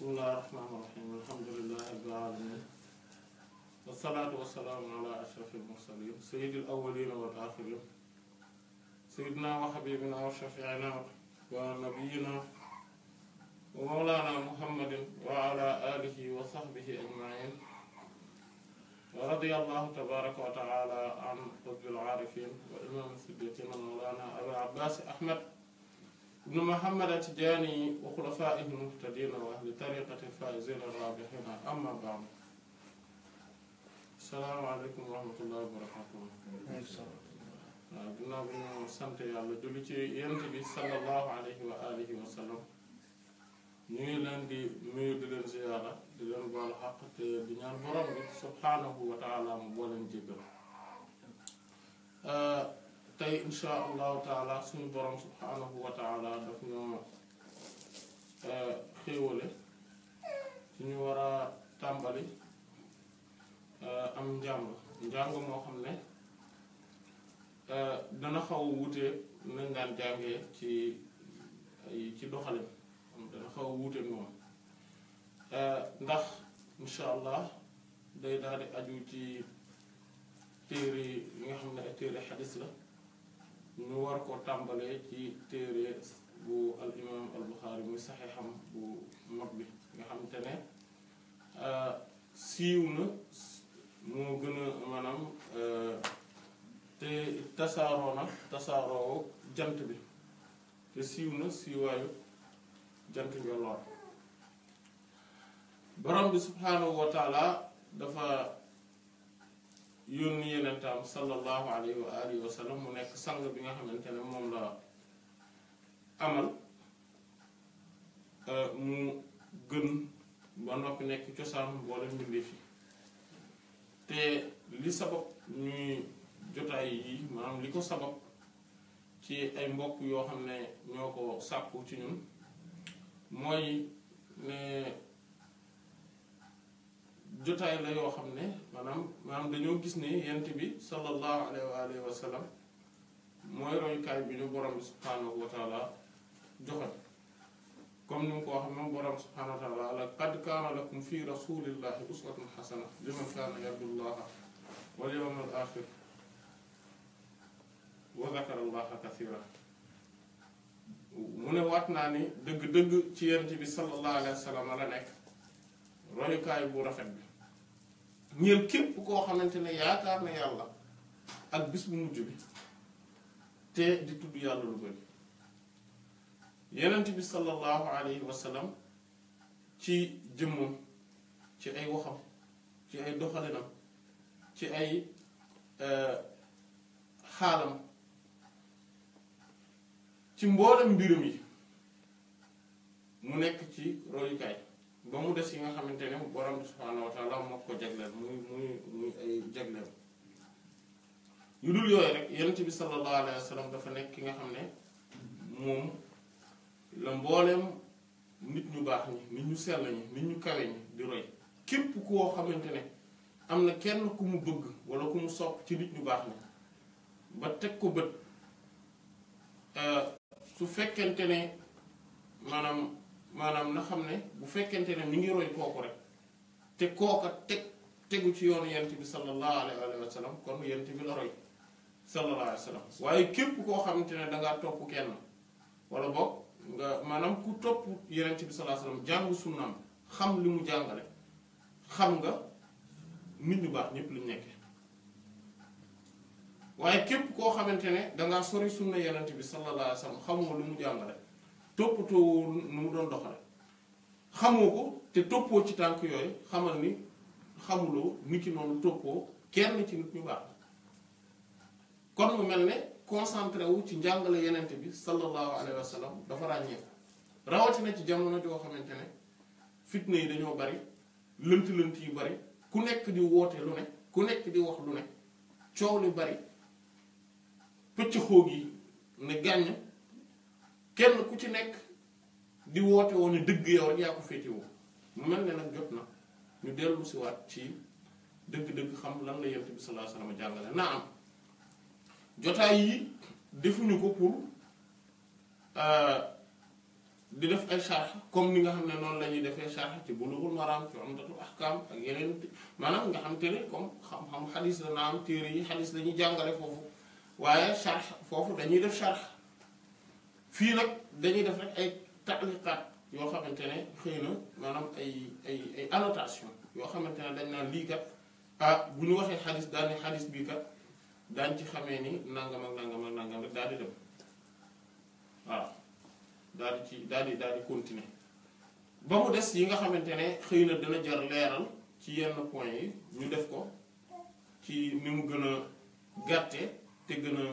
bismillahi rahmaani rahiim alhamdulillahi rabbil aalamiin wassalaatu wassalaamu ala ashrafil mursaliin sayyidil awwaliina wal aaxiriin sayyidinaa wa habiibinaa wa shafii'inaa wa nabiyyinaa wa mawlaanaa muhammadin wa ala aalihi wa sahbihi ajma'iin wa radiyallahu tabaaraka wa ta'aalaa an qutbil aarifiin wa imaam siddiqiin mawlaanaa abil abbaas ahmad ibn Muhammad at-Tijaani wa xulafaa'ihi al-muhtadiina wa ahli tariiqatihi al-faa'iziina ar-raabihiina amma ba'du. Assalaamu aleykum wa rahmatullaahi wa barakaatuh. waaw ginnaaw bi ñu sant yàlla julli ci Yonent bi sallallahu alayhi wa alihi wa sallam ñu ngi leen di nuyu di leen ziyaara di leen baal xaq te di ñaan borom bi subhaanahu wa taala mu boo leen jéggal. tey insha allahu taala suñu borom subhaanahu wa taala daf ñoo xéewale suñu war a tàmbali am njàng moo xam ne dana xaw a wuute nañ daan jàngee ci doxalin dana xaw a wuute moom ndax insha allah day daal di aju ci téere yi nga xam ne ay téere xadis la ñu war ko tàmbalee ci téere bu al imam al Buxaari muy saxiixam bu mag bi nga xamante ne siiw na moo gën a maanaam te tasaaroo jant bi te siiw na siiwaayu jant njolloor borom bi subhaanahu wa taala dafa yónni yenentaam sallallahu alayhi wa alihi wa sallam mu nekk sang bi nga xamante ne moom la amal mu gën ba noppi nekk cosaan mboolem mbindeef yi te li sabab ñuy jotaay yi maanaam li ko sabab ci ay mbokk yoo xam ne ñoo ko sàkku ci ñun mooy ne jotaay la yoo xam ne maanaam dañoo gis ne yent bi sallallahu alayhi wa sallam mooy royukaay bi ñu borom bi subhaanahu wa taala joxe comme ni mu ko wax moom borom bi subhaanahu wa taala laqad kaana lakum fi rasulillahi uswatun xasana liman kaana yarjullaha wal yawmal aaxir wa zakara allaha kasiira mu ne waat naa ni dëgg-dëgg ci yent bi sallallahu alayhi wa sallam la nekk royukaay bu rafet bi ñeel képp koo xamante ne yaakaar na yàlla ak bis bu mujj bi te di tudd yàlla lu bari yenent bi sallallahu alayhi wa sallam ci jëmmam ci ay waxam ci ay doxalinam ci ay xaalam ci mboolem mbirum yi mu nekk ci royukaay ba mu des yi nga xamante ne borom bi subhaanahu wa taala moo ko jagleel muy ay jagleel yu dul yooyu rek yonent bi sallallahu alayhi wa sallam dafa nekk ki nga xam ne moom la mbooleem nit ñu baax ñi nit ñu sell ñi nit ñu kawe ñi di roy képp koo xamante ne am na kenn ku mu bëgg wala ku mu sopp ci nit ñu baax ñi ba teg ko bët su fekkente ne maanaam na xam ne bu fekkente ne mi ngi roy kooku rek te kooka tegu ci yoonu yent bi sallallahu alayhi wa sallam kon yent bi la roy sallallahu alayhi wa sallam waaye képp koo xamante ne dangaa topp kenn wala boog nga maanaam ku topp yonent bi sallallahu alayhi wa sallam jàng sunnaam xam li mu jàngale xam nga nit ñu baax ñépp luñ nekke waaye képp koo xamante ne dangaa sori sunna yonent bi sallallahu alayhi wa sallam xamoo lu mu jàngale toppatoo nu mu doon doxale xamoo ko te toppoo ci tànk yooyu xamal ni xamuloo nit ki noonu toppoo kenn ci nit ñu baax kon mu mel ne concentré wu ci njàngale yenente bi sallallahu alayhi wa sallam dafa ràññeeku rawatina ci jamono joo xamante ne fitna yi dañoo bari lënt-lënt yu bari ku nekk di woote lu ne ku nekk di wax lu ne coow li bari pëcc xoog yi ne gàññ kenn ku ci nekk di woote woon ne dëgg yow rek yaa ko féetewoo mu mel ne nag jot na ñu dellu si waat ci dëgg-dëgg xam lan la yonent bi sallallahu alayhi wa sallam jàngale naa am jotaay yi defuñu ko pour di def ay sharh comme ni nga xam ne noonu la ñuy defee sharh ci Bulughul Maram ci Umdatul Ahkam ak yeneen maanaam nga xam te ne comme xam-xam xadis la naam téere yi xadis la ñuy jàngale foofu waaye sharh foofu dañuy def sharh fii nag dañuy def rek ay ta'liqaat yoo xamante ne xëy na maanaam ay annotation yoo xamante ne dañ naan lii kat bu ñu waxee xadis daal ne xadis bii kat daañ ci xamee ni nangam ak nangam ak nangam rek daal di dem waaw daal di continuer ba mu des yi nga xamante ne xëy na dana jar leeral ci yenn point yi ñu def ko ci ni mu gën a gàtte te gën a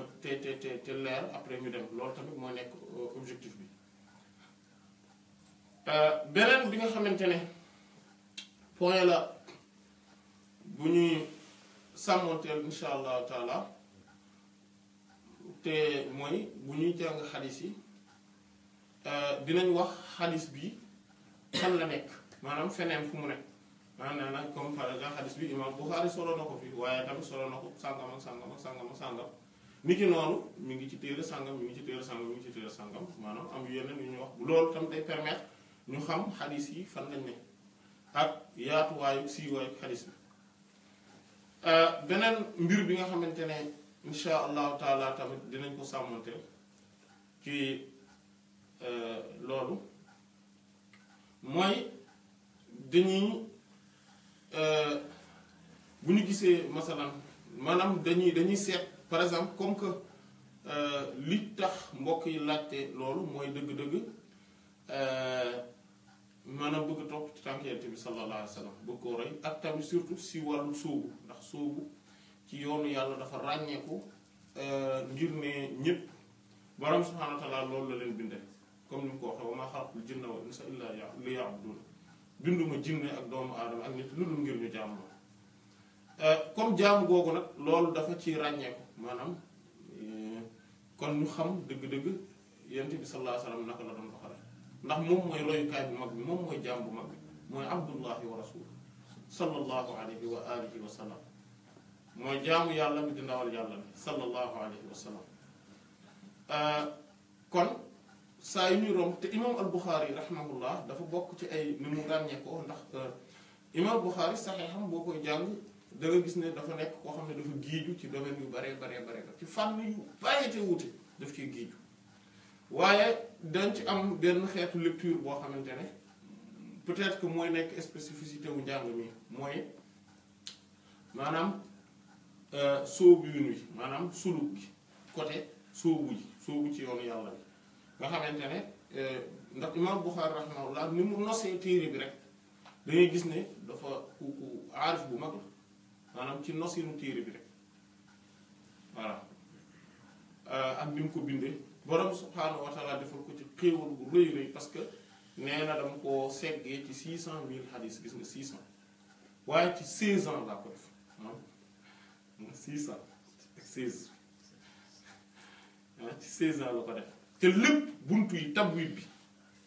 te leer après ñu dem loolu tamit moo nekk objectif bi beneen bi nga xamante ne point la bu ñuy sàmmoonteel insha allahu taala te mooy bu ñuy jàng xadis yi dinañ wax xadis bi fan la nekk maanaam feneen fu mu nekk maanaam nag comme par exemple xadis bi imam Bukhari solo na ko fi waaye tamit solo na ko sàngam ak sàngam ak sàngam ak sàngam ni ki noonu mi ngi ci téere sàngam mi ngi ci téere sàngam mi ngi ci téere sàngam maanaam am yeneen yu ñu wax loolu tam day permettre ñu xam xadis yi fan lañ ne ak yaatuwaayu siiwaayu xadis bi beneen mbir bi nga xamante ne insha allahu taala tamit dinañ ko sàmmante ci loolu mooy dañuy bu ñu gisee masalan maanaam dañuy seet par exemple comme que li tax mbokk yi laajte loolu mooy dëgg-dëgg maanaam bëgg topp ci tànk Yonent bi sallallahu alayhi wa sallam bëgg koo roy ak tamit surtout si wàllu sóobu ndax sóobu ci yoonu yàlla dafa ràññeeku ngir ne ñépp borom subhaanahu wa taala loolu la leen bindee comme ni mu ko waxee wa maa xalaqtul jinna wal insa illaa liya'buduun binduma jinne ak doomu aadama ak nit lu dul ngir ñu jaamu comme jaamu googu nag loolu dafa ci ràññeeku maanaam kon ñu xam dëgg-dëgg Yonent bi sallallahu alayhi wa sallam naka la doon doxale ndax moom mooy royukaay bu mag bi moom mooy jaam bu mag bi mooy abdullahi wa rasul sallallahu alayhi wa alihi wa sallam mooy jaamu yàlla mi di ndawal yàlla bi sallallahu alayhi wa sallam kon saa yu ñuy romb te imam al Bukhari rahimahullah dafa bokk ci ay ni mu ràññee ko ndax imam al Bukhari saxeexam boo koy jàng da nga gis ne dafa nekk koo xam ne dafa giiju ci domaine yu bare ci fànn yu bàyyi te wuute daf ciy giiju waaye dañ ci am benn xeetu lecture boo xamante ne peut-être que mooy nekk spécificité wu njàng mi mooy maanaam sóobu yun wi maanaam suluk gi côté sóobu ci yoonu yàlla bi nga xamante ne ndax imam Bukhari rahimahullah ni mu nosee téere bi rek da ngay gis ne dafa ku aarif bu mag la maanaam ci nosinu téere bi rek voilà ak ni mu ko bindee borom subhaanahu wa taala defal ko ci xéewal bu rëy rëy parce que nee na dama koo seggee ci 600,000 xadis gis nga 600 waaye ci 16 ans laa ko def ah 600 16 ci 16 ans la ko def te lépp buntu yi tabwib bi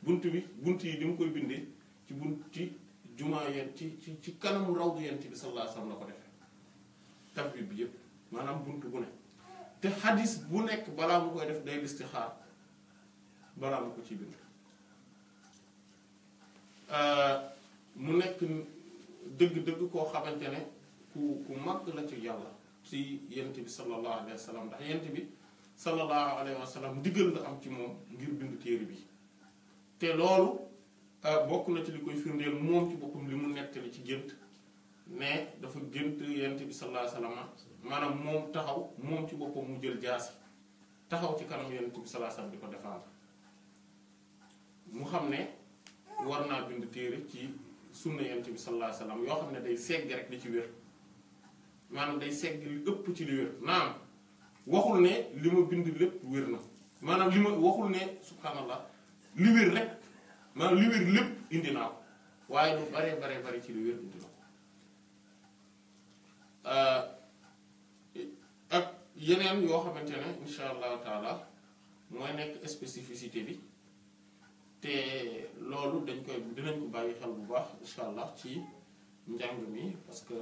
buntu yi ni mu koy bindee ci ci jumaa yeen ci kanamu rawdu Yonent bi sallallahu alayhi wa sallam la ko defee tabwib bi yépp maanaam buntu bu ne te xadis bu nekk balaa mu koy def day listixaar balaa mu ko ci bind mu nekk dëgg-dëgg koo xamante ne ku mag la ci yàlla ci Yonent bi sallallahu alayhi wa sallam ndax Yonent bi sallallahu alayhi wa sallam ndigal la am ci moom ngir bind téere bi te loolu bokk na ci li koy firndeel moom ci boppam li mu nettali ci gént ne dafa gént Yonent bi sallallahu alayhi wa sallam maanaam moom taxaw moom ci boppam mu jël jaasi taxaw ci kanam Yonent bi sallallahu alayhi wa sallam di ko défendre mu xam ne war naa bind téere ci sunna Yonent bi sallallahu alayhi wa sallam yoo xam ne day segg rek li ci wér maanaam day segg li ëpp ci li wér naam waxul ne li ma bind lépp wér na maanaam li ma waxul ne subhanallah li wér rek maanaam li wér lépp indi naa ko waaye lu bare ci li wér indi na ko ak yeneen yoo xamante ne insha allahu taala mooy nekk spécificité bi te loolu dinañ ko bàyyi xel bu baax insha allah ci njàng mi parce que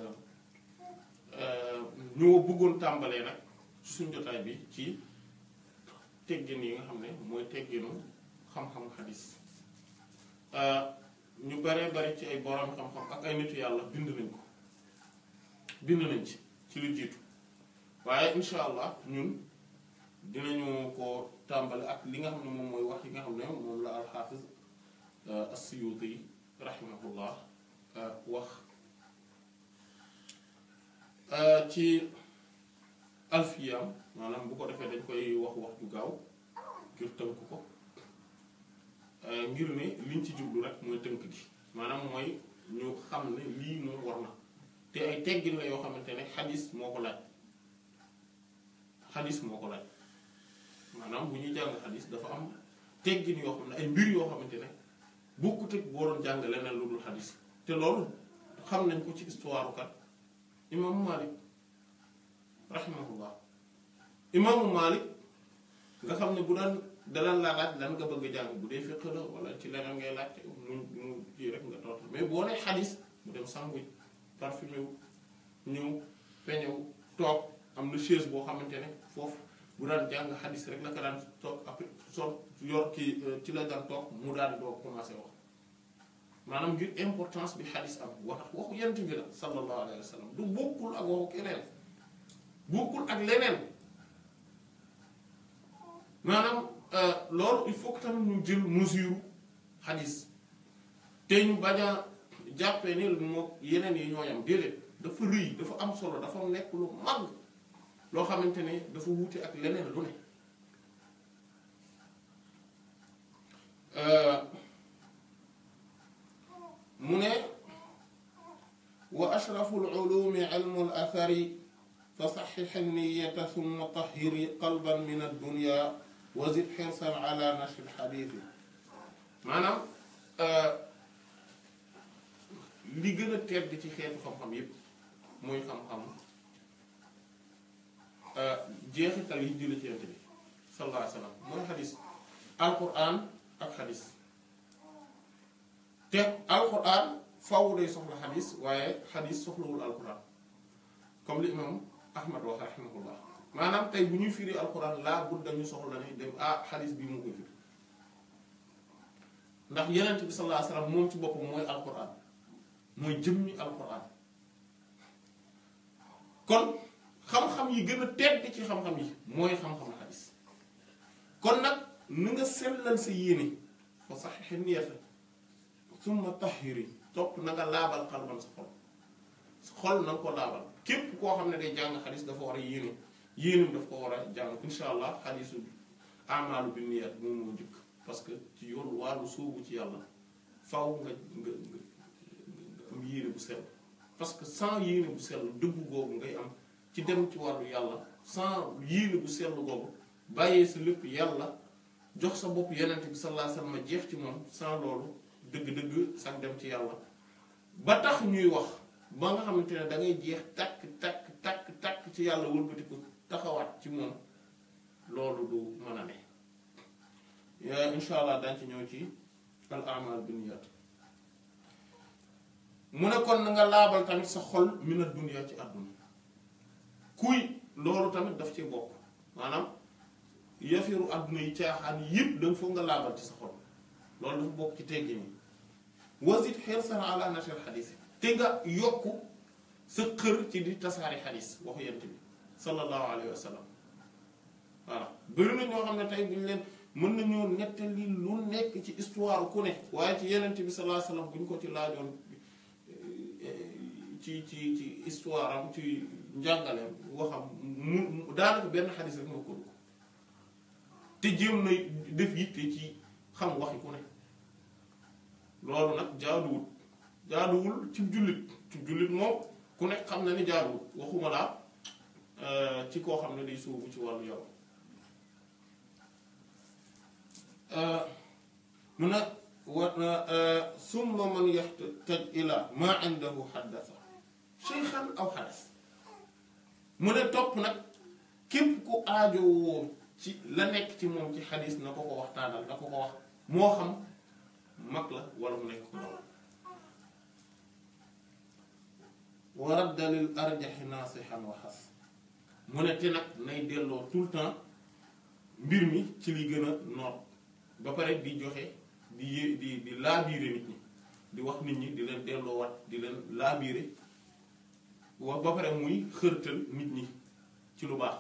ñu bëggoon tàmbalee nag ci suñ jotaay bi ci teggin yi nga xam ne mooy tegginu xam-xam xadis ñu baree bari ci ay borom xam-xam ak ay nitu yàlla bind nañ ci lu jiitu waaye insha allah ñun dinañu ko tàmbali ak li nga xam ne moom mooy wax yi nga xam ne moom la alxaafiz as-Suyuti rahimahullah wax ci alfiyam maanaam bu ko defee dañ koy wax ju gaaw ngir tënk ko ngir ne liñ ci jublu rek mooy tënk gi maanaam mooy ñu xam ne lii moom war na te ay teggin la yoo xamante ne xadis moo ko laaj maanaam bu ñuy jàng xadis dafa am teggin yoo xam ne ay mbir yoo xamante ne bokkut ak boo doon jàng leneen lu dul xadis te loolu xam nañ ko ci histoire kat imaamu Malik rahimahullah imaamu Malik nga xam ne bu daan dalal laa laaj lan nga bëgg a jàng bu dee fiqh la wala ci leneen ngay laaj mu kii rek nga tontu mais boo nee xadis mu dem sangu parfumé wu ñëw peñew toog am na chaise boo xamante ne foofu bu daan jàng xadis rek la ko daan toog après sol yor kii ci la daan toog mu daan doo commencé wax maanaam ngir importance bi xadis am waxu yent bi la sallallahu alayhi wa sallam du bokkul ak waxu keneen bokkul ak leneen maanaam loolu il faut que tamit ñu jël mesure xadis te ñu bañ a jàppee ni moo yeneen yi ñooyam déedéet dafa rëy dafa am solo dafa nekk lu mag loo xamante ne dafa wuute ak leneen lu ne mu ne wa ashrafu al-ulumi ilmu al-athari fa saxix an-niyyata thumma tahhir qalban min ad-dunya wa zid hirsan ala nashr al-hadith maanaam li gën a tedd ci xeetu xam-xam yépp mooy xam-xam jeexital yi jële ci Yonent bi sallallahu alayhi wa sallam mooy xadis alquran ak xadis te alquran faaw day soxla xadis waaye xadis soxlawul alquran comme li imam Ahmad wax rahimahullah maanaam tey bu ñuy firi alquran laa bud dañu soxla ne dem xadis bi mu ko firi ndax Yonent bi sallallahu alayhi wa sallam moom ci boppam mooy alquran mooy jëmmi alquran kon xam-xam yi gën a tedd ci xam-xam yi mooy xam-xam xadis kon nag nu nga sellal sa yéene fa saxiix niyata summa tahiri topp na nga laabal xalban sa xol na nga ko laabal képp koo xam ne day jàng xadis dafa war a yéenam daf ko war a jàng insha allah xadisu amaalu bi niyat moom moo njëkk parce que ci yoon wàllu sóobu ci yàlla faw nga am yéene bu sell parce que sans yéene bu sell dëggu googu ngay am ci dem ci wàllu yàlla sans yéene bu sell googu bàyyee sa lépp yàlla jox sa bopp Yonent bi sallallahu alayhi wa sallam jeex ci moom sans loolu dëgg-dëgg sax dem ci yàlla ba tax ñuy wax ba nga xamante ne da ngay jeex takk ci yàlla wëlbati ko taxawaat ci moom loolu du mën a ne insha allah dañ ci ñëw ci al a'mal binniyat mu ne kon na nga laabal tamit sa xol mina dunya ci àdduna kuy loolu tamit daf ci bokk maanaam yafiru àdduna yi caaxaan yëpp danga foog nga laabal ci sa xol loolu dafa bokk ci teggi ni wasit hirsan ala nashr xadis te nga yokk sa xër ci di tasaari xadis waxu Yonent bi sallallahu alayhi wa sallam voilà bëri na ñoo xam ne tey bu ñu leen mën nañoo nettali lu nekk ci histoire ku ne waaye ci Yonent bi sallallahu alayhi wa sallam bu ñu ko ci laajoon ci histoire am ci njàngaleem waxam mu daanaka benn xadis rek moo ko dugg te jéem na def yitte ci xam waxi ku ne loolu nag jaaduwul ci jullit moom ku nekk xam na ni jaaduwul waxuma laa ci koo xam ne day sóobu ci wàllu yow mun a summa man yaxtaj ila ma indahu xaddasa shaykhan aw xadas mu ne topp nag képp ku aajowoo ci la nekk ci moom ci xadis na ko ko waxtaanal na ko ko wax moo xam mag la wala mu nekk ko ndaw wa radda lil arjaxi naasihan wa xas mu ne te nag nay delloo tout le temps mbir mi ci li gën a noot ba pare di joxe di laabiire nit ñi di wax nit ñi di leen delloowaat di leen laabiire wax ba pare muy xërtal nit ñi ci lu baax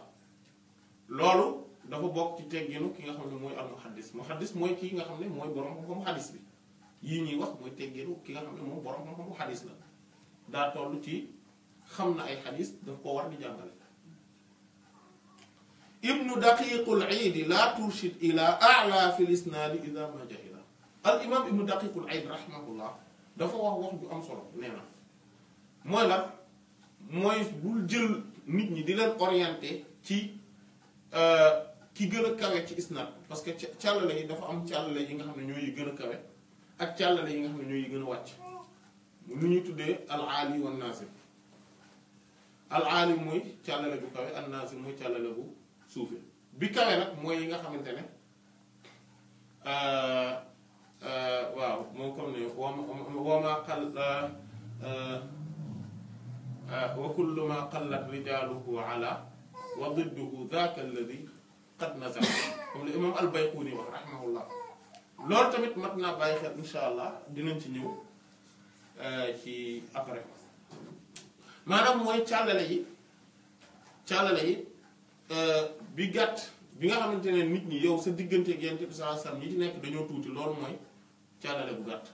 loolu dafa bokk ci tegginu ki nga xam ne mooy al muhaddis mooy kii nga xam ne mooy borom xam-xamu xadis bi yii ñuy wax mooy tegginu ki nga xam ne moom borom xam-xamu xadis la daa toll ci xam na ay xadis daf ko war di jàngale ibnu daqiqul iidi la turshid ila a'la fi lisnaadi ida ma jahila al imam ibnu daqiqul iid rahimahullah dafa wax ju am solo nee na mooy la mooy bul jël nit ñi di leen orienté ci ki gën a kawe ci isnaad parce que càllale yi dafa am càllale yi nga xam ne ñooy yi gën a kawe ak càllale yi nga xam ne ñooy yi gën a wàcc lu ñuy tuddee al aali wan naazil al aali mooy càllale bu kawe an naazil mooy càllale bu suufe bi kawe nag mooy yi nga xamante ne waaw moo comme ne wama qal wa kullu ma qallat rijaaluhu ala wa didduhu dhaaka alladi qad nazala comme le imam al-Bayquni wax rahimahullah loolu tamit mat naa bàyyi xel insha allah dinañ ci ñëw ci après maanaam mooy càllale yi bi gàtt bi nga xamante ne nit ñi yow sa diggante ak Yonent bi sallallahu alayhi wasallam ñi ci nekk dañoo tuuti loolu mooy càllale bu gàtt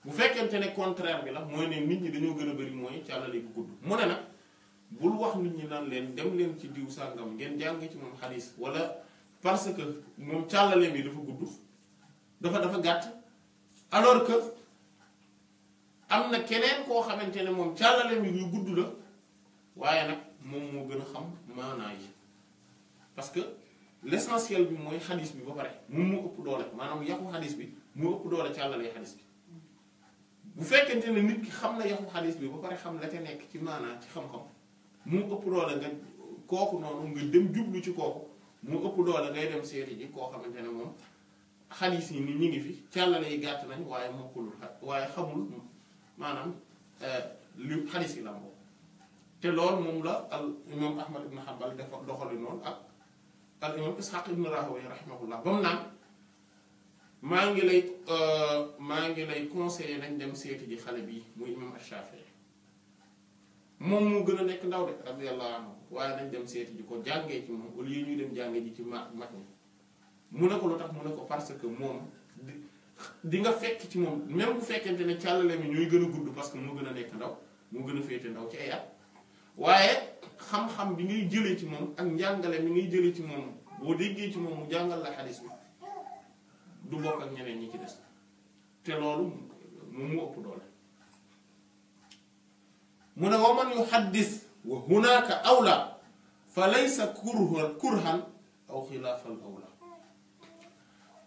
bu fekkente ne contraire bi la mooy ne nit ñi dañoo gën a bari mooy càllale bu gudd mu ne nag bul wax nit ñi naan leen dem leen ci diw sàngam ngeen jàng ci moom xadis wala parce que moom càllale bi dafa gudd dafa gàtt alors que am na keneen koo xamante ne moom càllale bi yu gudd la waaye nag moom moo gën a xam maanaa yi parce que l'essentiel bi mooy xadis bi ba pare moom moo ëpp doole maanaam yaxu xadis bi moo ëpp doole càllalee xadis bi bu fekkente ne nit ki xam na yaxu xadis bi ba pare xam la te nekk ci maanaa ci xam-xam mu ëpp doole nga kooku noonu nga dem jublu ci kooku mu ëpp doole ngay dem seeti ji koo xamante ne moom xadis yi ni ñu ngi fi càllale yi gàtt nañ waaye mokkulul waaye xamul maanaam li xadis yi la moom te loolu moom la al imam Ahmad ibn Hanbal dafa doxali noonu ak al imam Ishaq ibn Rahawayh rahimahullah ba mu naan maa ngi lay conseiller nañ dem seeti ji xale bi muy imam Ash-Shafi'i moom moo gën a nekk ndaw de radiyallahu anhu waaye nañ dem seeti ji ko jàngee ci moom au lieu ñuy dem jàngee ji ci mag ñi mu ne ko lu tax mu ne ko parce que moom di nga fekk ci moom même bu fekkente ne càllale mi ñooy gën a gudd parce que moo gën a nekk ndaw moo gën a féete ndaw ci ay at waaye xam-xam bi ngay jëlee ci moom ak njàngale mi ngay jëlee ci moom boo déggee ci moom mu jàngal la xadis bi du bokk ak ñeneen ñi ci des te loolu moom mu ëpp doole mu ne wa man yuhaddis wa hunaaka awla fa laysa kurhan aw xilaafal awla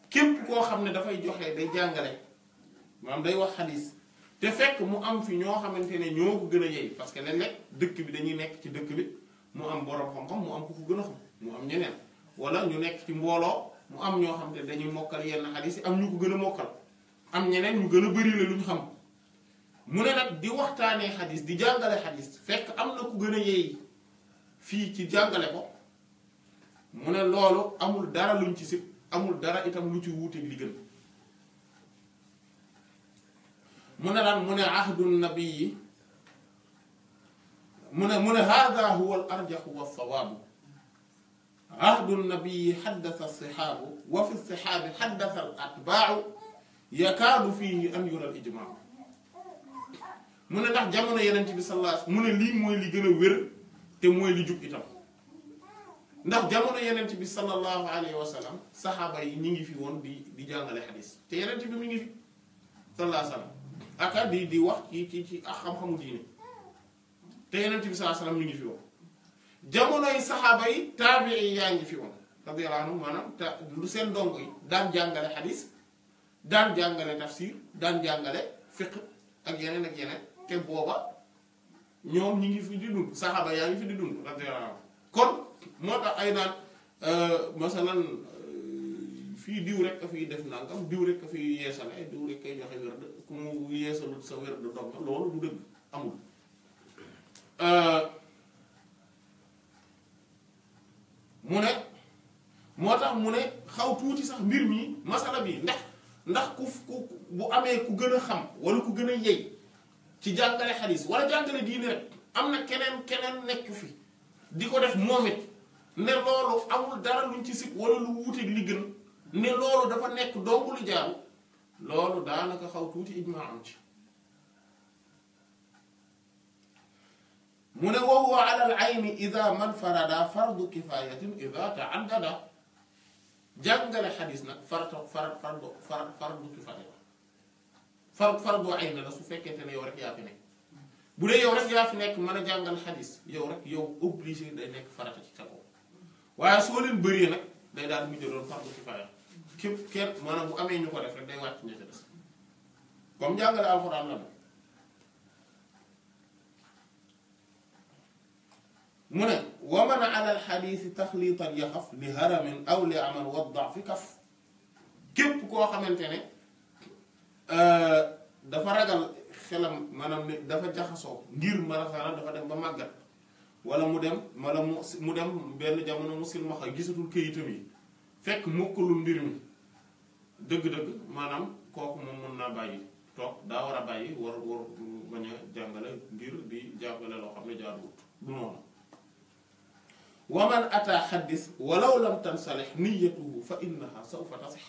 képp koo xam ne dafay joxe day jàngale maanaam day wax xadis te fekk mu am fi ñoo xamante ne ñoo ko gën a yey parce que léeg-léeg dëkk bi dañuy nekk ci dëkk bi mu am borom xam-xam mu am ku ko gën a xam mu am ñeneen wala ñu nekk ci mbooloo mu am ñoo xam ne dañuy mokkal yenn xadis yi am ñu ko gën a mokkal am ñeneen ñu gën a bari la lu ñu xam mu ne nag di waxtaanee xadis di jàngale xadis fekk am na ku gën a yey fii ci jàngale ko mu ne loolu amul dara luñ ci sib amul dara itam lu ci wuuteeg li gën mu ne lan mu ne ahdu nabii mu ne hada huwa al arjaxu wa sawaabu ahdu nabii xaddasa sixaabu wa fi sixaabi xaddasa al atbaacu yakaadu fiihi an yura al ijmaacu mu ne ndax jamono yeneen bi sallallahu alayhi wasallam mu ne lii mooy li gën a wér te mooy li jub itam ndax jamono yeneen bi sallallahu alayhi wasallam saxaaba yi ñi ngi fi woon di jàngale xadis te yeneen bi mi ngi fi sallallahu alayhi wasallam aka di wax ci ak xam-xamu diine te yeneen bi sallallahu alayhi wasallam mi ngi fi woon jamonoy saxaaba yi taabii yaa ngi fi woon radiyallahu anhum maanaam lu seen ndongo yi daan jàngale xadis daan jàngale tafsir daan jàngale fiqh ak yeneen te booba ñoom ñi ngi fi di dund saxaaba yaa ngi fi di dund radiyallahu anhum kon moo tax ay naan masalan fii diw rek a fiy def nangam diw rek a fiy yeesale diw rek kay joxe wérd ku mu yeesalut sa wérd dog na loolu du dëgg amul mu ne moo tax mu ne xaw tuuti sax mbir mi masala bi ndax ndax ku bu amee ku gën a xam wala ku gën a yey ci jàngale xadis wala jàngale diine rek am na keneen nekk fi di ko def moom it ne loolu amul dara luñ ci sib wala lu wuuteeg li gën ne loolu dafa nekk dong lu jaaru loolu daanaka xaw tuuti ijmaa am ci mu ne wa huwa ala al ayni ida man farada fardu kifayatin ida taaddada jàngale xadis nag fardu kifaaya fardu ayn la su fekkente ne yow rek yaa fi nekk bu dee yow rek yaa fi nekk mën a jàngal xadis yow rek yow obligé day nekk farata ci sa kaw waaye soo leen bëree nag day daal mujj doon fardu kifaaya képp kenn maanaam bu amee ñu ko def rek day wàcc ña ca des comme jàngale alxuraan la mu ne wa man ala alxadiisi taxliitan yaxaf li haramin aw li aman wadda fi kaf képp koo xamante ne dafa ragal xelam maanaam ne dafa jaxasoo ngir maanaam dafa dem ba màggat wala mu dem benn jamono mu silmaxa gisatul këyitam yi fekk mokkalul mbir mi dëgg-dëgg maanaam kooku moom mën naa bàyyi toog daa war a bàyyi war bañ a jàngale ngir di jàngale loo xam ne jaaduwut du noonu wa man ataa xaddis walaw lam tansalix niyatuhu fa innaha sawfa tasix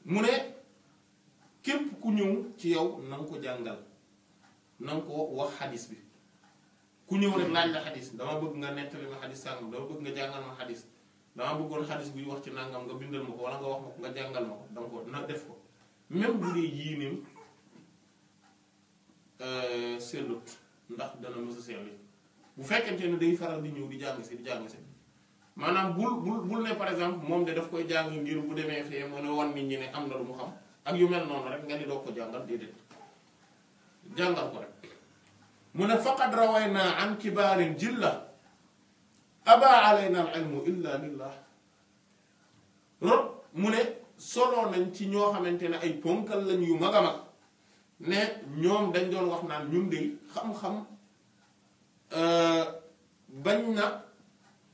mu ne képp ku ñëw ci yow na nga ko jàngal na nga ko wax xadis bi ku ñëw rek laaj la xadis dama bëgg nga nettali ma xadis sàngam dama bëgg nga jàngal ma xadis dama bëggoon xadis buy wax ci nangam nga bindal ma ko wala nga wax ma ko nga jàngal ma ko danga ko na def ko même bu dee yiinim sellut ndax dana mësa selli bu fekkente ne day faral di ñëw di jàng si maanaam bul ne par exemple moom de daf koy jàng ngir bu demee fee mu ne wan nit ñi ne am na lu mu xam ak yu mel noonu rek nga ni doo ko jàngal déedéet jàngal ko rek mu ne faqad rawayna an kibaarin jilla aba alayna al ilmu illa lillah rot mu ne soloo nañ ci ñoo xamante ne ay ponkal lañ yu mag a mag ne ñoom dañ doon wax naan ñun de xam-xam bañ na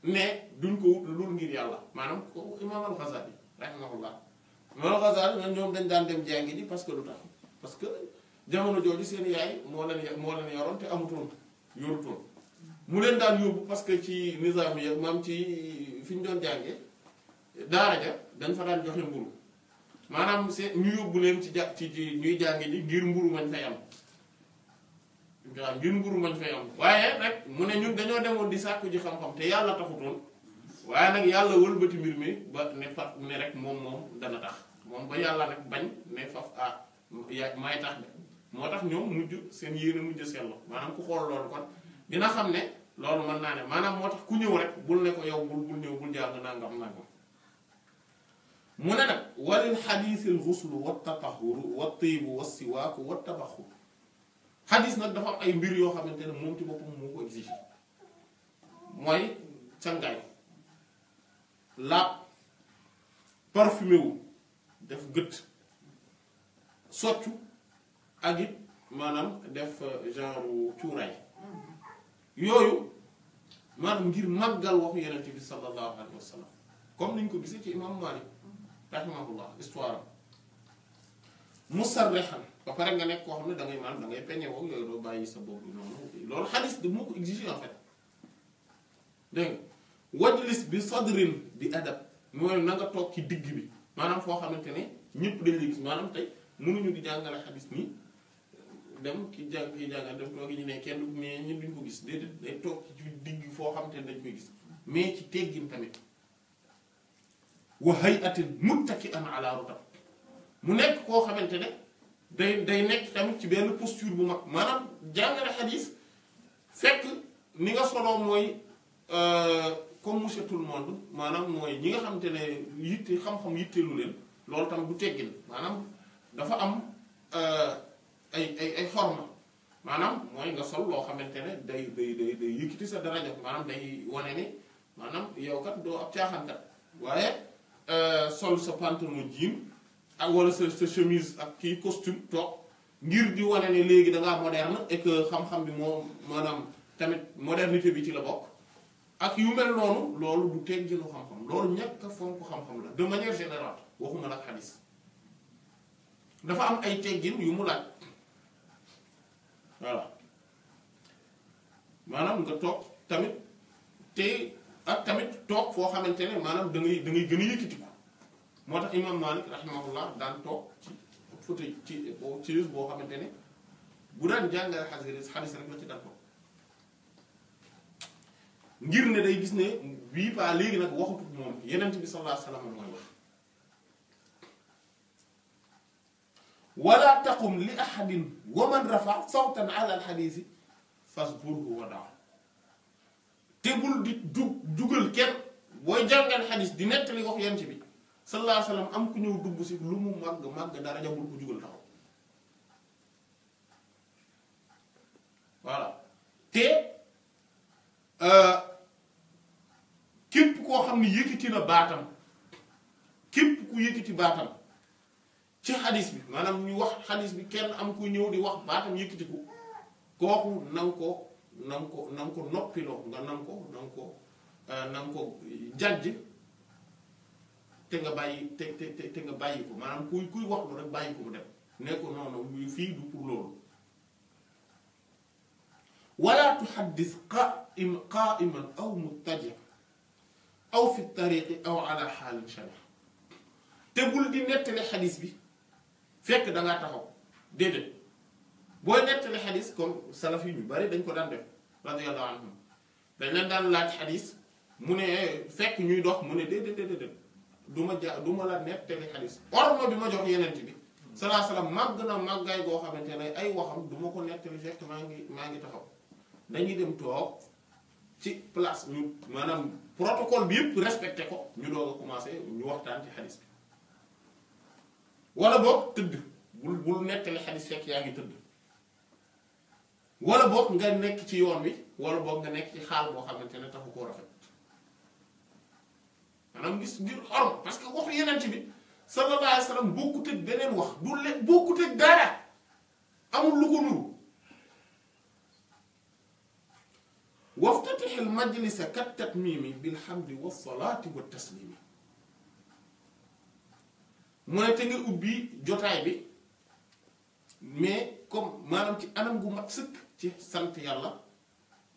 ne duñ ko wut lu ngir yàlla maanaam ko imaam al-Ghazali rahimahullah imaam al-Ghazali ñoom dañ daan dem jàngi ji parce que lu tax parce que jamono jooju seen yaay moo leen yoroon te amutoon yorutoon mu leen daan yóbbu parce que ci nizaam yi maam ci fi ñu doon jàngee daara ja dañ fa daan joxe mburu maanaam ñu yóbbu leen ci ñuy jàngi ji ngir mburu mañ fay am waaw ngir mburu mañ fay am waaye rek mu ne ñun dañoo demoon di sàkku ji xam-xam te yàlla taxutoon waaye nag yàlla wëlbati mbir mi ba ne faf ne rek moom dana tax moom ba yàlla nag bañ ne faf may tax de moo tax ñoom mujj seen yéene mujj seetlu maanaam ku xool loolu kon dina xam ne loolu mën naa ne maanaam moo tax ku ñëw rek bul ne ko yow bul ñëw bul jàng nangam mu ne nag walil xadiisil xuslu wa tatahuru wa tiibu wa siwaaku wa tabaxur xadis nag dafa am ay mbir yoo xamante ne moom ci boppam moo ko exigé mooy cangaay laab parfumé wu def gët soccu ak it maanaam def genre cuuraay yooyu maanaam ngir màggal waxu yenente bi sallallahu alayhi wa sallam comme niñ ko gisee ci imam Malik rahimahullah histoire musarrixan ba pare nga nekk koo xam ne da ngay maanaam da ngay peñe woo yooyu doo bàyyi sa bopp noonu loolu xadis de moo ko exigé en fait dégg nga wajlis bi sadrin di adab mooy na nga toog ci digg bi maanaam foo xamante ne ñëpp dañ lay gis maanaam tey mënuñu di jàngale xadis nii dem ki jàngal dem toog ñu ne kenn du mais ñun duñ ko gis déedéet day toog ci digg foo xamante ne dañ koy gis mais ci teggin tamit wa hayatin muttaki'an ala rutab mu nekk koo xamante ne day nekk tamit ci benn posture bu mag maanaam jàngale xadis fekk ni nga soloo mooy comme monsieur tout le monde maanaam mooy ñi nga xamante ne yitte xam-xam yitteelu leen loolu tamit du teggin maanaam dafa am ay xorma maanaam mooy nga sol loo xamante ne day yëkkati sa daraja maanaam day wane ni maanaam yow kat doo ab caaxaankat waaye sol sa pantalon jean ak wala sa chemise ak kii costume toog ngir di wane ne léegi dangaa moderne et que xam-xam bi moo maanaam tamit modernité bi ci la bokk ak yu mel noonu loolu du tegginu xam-xam loolu ñàkk a fonk xam-xam la de manière générale waxuma nag xadis dafa am ay teggin yu mu laaj voilà maanaam nga toog tamit te ak tamit toog foo xamante ne maanaam da ngay gën a yëkkatiku moo tax imam Malik rahimahullah daan toog ci fauteuil ci boo xamante ne bu daan jàngale xadis rek la ci daan toog ngir ne day gis ne bii paa léegi nag waxutut moom yenent bi sallallahu alayhi wasallam mooy wax wala taqum li ahadin wa man rafa sawtan ala alxadisi fasburhu wa daa te bul di jugal kenn booy jàngal xadis di nettali wax yenent bi sallallahu alayhi wasallam am ku ñëw dugg si lu mu màgg daraja bul ko jugal taxaw voilà te képp koo xam ne yëkkati na baatam képp ku yëkkati baatam ci xadis bi maanaam ñu wax xadis bi kenn am ku ñëw di wax baatam yëkkati ko kooku na nga ko noppiloo nga na nga ko jàjj te nga bàyyi te nga bàyyi ko maanaam kuy wax lu rek bàyyi ko mu dem ne ko noonu fii du pour loolu wala tuhaddis qa'iman aw muttaji'an aw fi tariqi aw ala xaalin shana te bul di nettali xadis bi fekk dangaa taxaw déedéet booy nettali xadis comme salaf yi ñu bari dañ ko daan def radiyallahu anhum dañ leen daan laaj xadis mu ne fekk ñuy dox mu ne déedéet du ma la nettali xadis orma bi ma jox yeneen bi salaa salaam màgg na màggaay goo xamante ne ay waxam du ma ko nettali fekk maa ngi taxaw dañuy dem toog ci place ñu maanaam protocole bi yëpp respecté ko ñu doog a commencé ñu waxtaan ci xadis bi wala boog tëdd bul nettali xadis fekk yaa ngi tëdd wala boog nga nekk ci yoon wi wala boog nga nekk ci xaal boo xamante ne taxu koo rafet maanaam gis ngir xorm parce que waxu yeneen bi sallallahu alayhi wa sallam bokkut ak beneen wax du bokkut ak dara amul lu ko nuru waftatixil majlisa kat tatmimi bilhamdi wassalaati wa taslimi mu ne te nga ubbi jotaay bi mais comme maanaam ci anam gu mat sëkk ci sant yàlla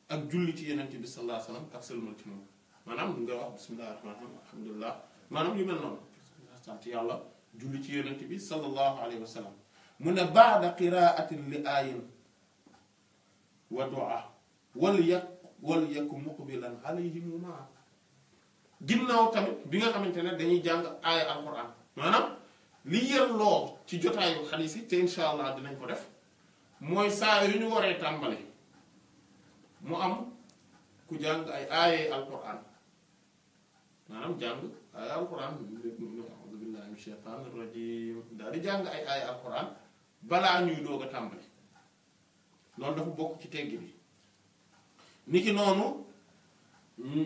ak julli ci yeneen bi sallallahu alayhi wa sallam ak sëlmal ci moom maanaam nga wax bismillahi rahmaani rahiim alhamdulilah maanaam yu mel noonu sant yàlla julli ci yeneen bi sallallahu alayhi wa sallam mu ne baada qiraatin li aayin wa du'a wal yakku muqbilan alayhim maa ginnaaw tamit bi nga xamante ne dañuy jàng aaya alquran maanaam li yelloo ci jotaayu xadiis yi te insha allah dinañ ko def mooy saa yu ñu waree tàmbali mu am ku jàng ay aaya alquran maanaam jàng aaya alquran a'uuzu billahi mina shaytaani rajiim daal di jàng ay aaya alquran balaa ñuy doog a tàmbali loolu dafa bokk ci teggi bi niki noonu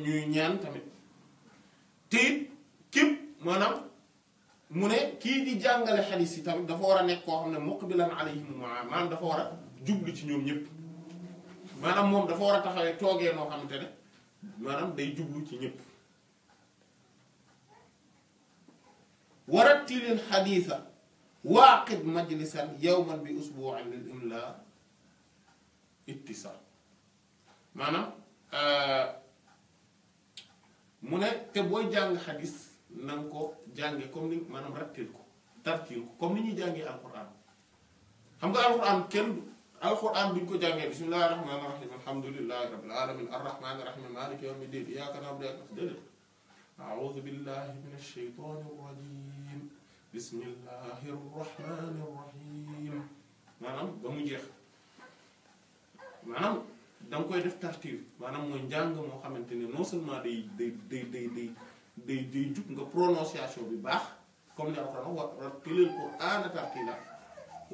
ñuy ñaan tamit te it képp maanaam mu ne kii di jàngale xadiis yi tamit dafa war a nekk koo xam ne muqbilan alayhim maanaam dafa war a jublu ci ñoom ñëpp maanaam moom dafa war a taxawee toogee noo xamante ne maanaam day jublu ci ñëpp warattilil xadiisa waaqid majlisan yawman bi usbu'in lil imla ittisal maanaam mu ne te booy jàng xadis na nga ko jànge comme ni maanaam rattil ko tartil ko comme ni ñuy jàngee alquran xam nga alquran duñ ko jàngee bismillahi rahmaani rahim alhamdulillahi rabbil alamin arrahmaani rahim maliki yawmi din iyyaka na'budu wa iyyaka nasta'in a'udhu billahi minash shaytanir rajim bismillahir rahmanir rahim maanaam ba mu jeex maanaam danga koy def tartiir maanaam mooy njàng moo xamante ne non seulement day jub nga prononciation bi baax comme ni alxuraan wax rattilil qur'aana tartiila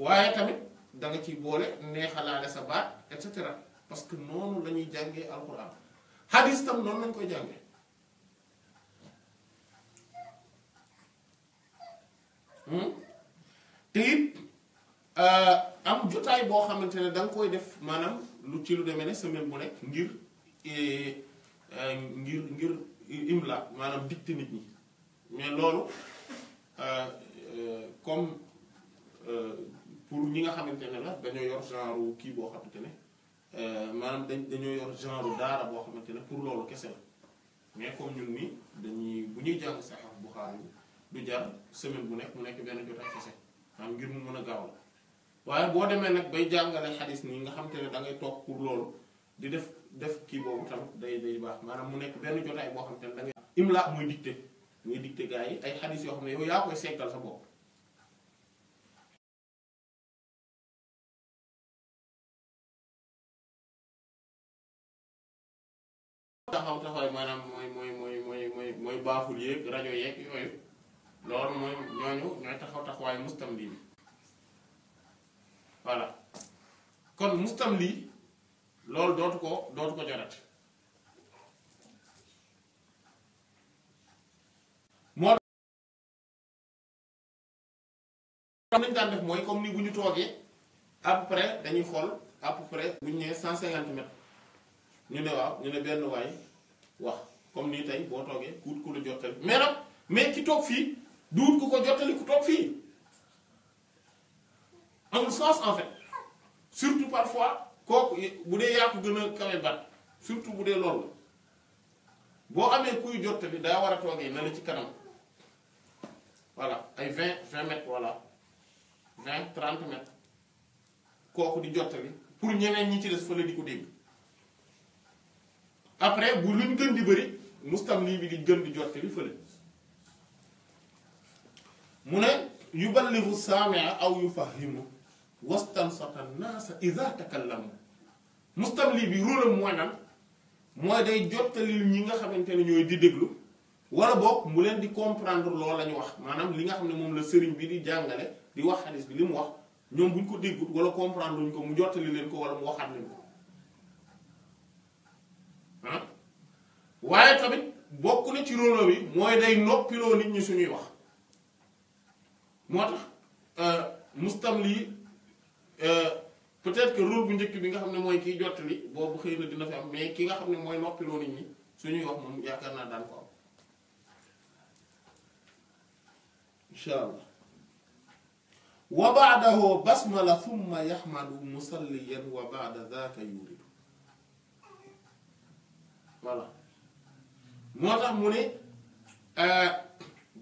waaye tamit da nga ciy boole neexalaale sa baat et cetera parce que noonu la ñuy jàngee alxuraan hadis tam noonu lañ koy jàngee te it am jotaay boo xamante ne da nga koy def maanaam lu ci lu demee ne semaine bu nekk ngir imla maanaam dicté nit ñi mais loolu comme pour ñi nga xamante ne la dañoo yor genre kii boo xamante ne maanaam dañoo yor genre daara boo xamante ne pour loolu kese la mais comme ñun nii dañuy bu ñuy jàng Sahih Bukhari du jar semaine bu nekk mu nekk benn jotaay kese maanaam ngir mu mën a gaaw la waaye boo demee nag bay jàngale xadis nii nga xamante ne da ngay toog pour loolu di def kii boobu tamit day baax maanaam mu nekk benn jotaay boo xamante ne da ngay imla muy dicté gars yi ay xadis yoo xam ne yow yaa koy seggal sa bopp. taxawaay maanaam mooy baaful yeeg rajo yeeg yooyu loolu mooy ñooy taxawaay mustamli bi voilà kon mustamli loolu dootu ko jorat moo tax nañu daan def mooy comme ni bu ñu toogee à peu près dañuy xool à peu près bu ñu nee 150 mètres ñu ne waaw ñu ne benn waay wax comme nii tey boo toogee kuut ku la jottali mais ki toog fii duut ku ko jottali ku toog fii amul sens en fait surtout parfois kooku bu dee yaa ko gën a kawe bat surtout bu dee loolu la boo amee kuy jottali daa war a toogee na la ci kanam voilà ay 20 mètres voilà 30 mètres kooku di jottali pour ñeneen ñi ci des fële di ko dégg après bu luñ gën di bëri mustamli bi di gën di jottali fële mu ne yuballighu saami'a aw yufahimu wastansata an-naasa idha takallamu mustamli bi rôle am mooy nan mooy day jottali ñi nga xamante ne ñooy di déglu wala boog mu leen di comprendre loolu la ñu wax maanaam li nga xam ne moom la sëriñ bi di jàngale di wax xadis bi li mu wax ñoom bu ñu ko déggut wala comprendre luñ ko mu jottali leen ko wala mu waxaat leen ko ah waaye tamit bokk na ci rôle bi mooy day noppiloo nit ñi suñuy wax moo tax mustamli peut-être que rôle bu njëkk bi nga xam ne mooy kiy jottali boobu xëy na dina fi am mais ki nga xam ne mooy noppiloo nit ñi suñuy wax moom yaakaar naa daan ko am insha allah wa ba'dahu basmala thumma yahmadu musalliyan wa ba'da dhaka yuridu voilà moo tax mu ne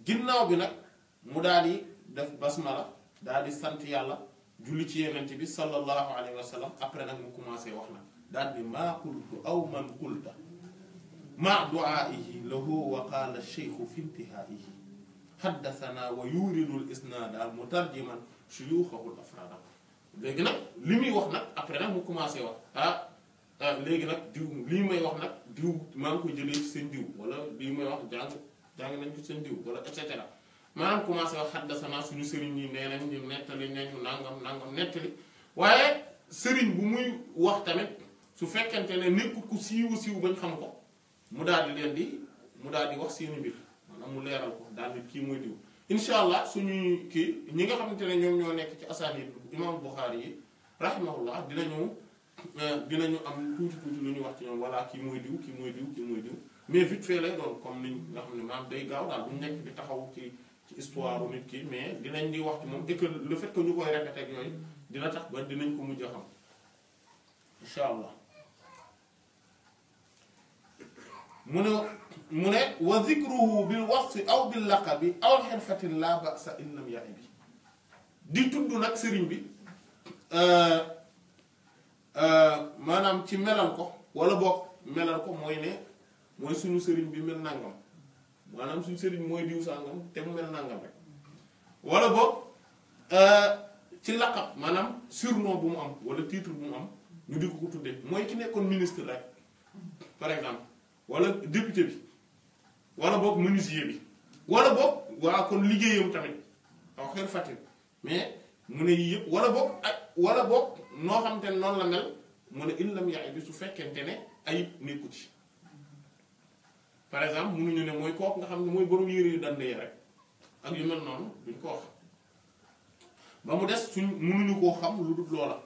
ginnaaw bi nag mu daal di def basmala daal di sant yàlla julli ci yenent bi sallallahu alayhi wa sallam après nag mu commencé wax nag daal di maa qultu aw man qulta ma du'aa'ihi lahu wa qaala shaykhu fi intihaa'ihi haddathana wa yuridu al-isnaada mutarjiman shuyuukhahu al-afraada léegi nag li muy wax nag après nag mu commencé wax léegi nag diw lii may wax nag diw maa ngi koy jëlee ci seen diw wala lii may wax jàng nañ ci seen diw wala et cetera maanaam commencé wax haddasana suñu sëriñ yi nee nañ ñu nettali nañu nangam nettali waaye sëriñ bu muy wax tamit su fekkente ne nekkul ku siiw bañ xam ko mu daal di wax seeni mbir maanaam mu leeral ko daal di kii mooy diw incha allah suñuy kii ñi nga xamante ne ñoom ñoo nekk ci asaanid imam Bukhari yi rahimahullah dinañu am tuuti lu ñuy wax ci ñoom voilà kii mooy diw mais vite fait lay doon comme ni nga xam ne maanaam day gaaw daal bu nekk di taxaw ci histoire nit ki mais dinañ di wax ci moom et que le fait que ñu koy répété ak yooyu dina tax ba dinañ ko mujj a xam incha allah mu ne wa zikruhu bil wasfi aw bil laqabi aw xirfatin la ba'sa in lam ya'i bi di tudd nag sëriñ bi maanaam ci melal ko wala boog melal ko mooy ne mooy suñu sëriñ bi mel nangam maanaam suñu sëriñ mooy diw sàngam te mu mel nangam rek wala boog ci laqab maanaam surnom bu mu am wala titre bu mu am ñu di ko tuddee mooy ki nekkoon ministre rek par exemple wala député bi wala boog menuisier bi wala boog waa kon liggéeyam tamit aw xel fatil mais mu ne yii yëpp wala boog noo xam te ne noonu la mel mu ne illam yaay bi su fekkente ne ayib nekku ci par exemple munuñu ne mooy kooku nga xam ne mooy borom yére yu dandee rek ak yu mel noonu duñ ko wax ba mu des suñ munuñu koo xam lu dul loola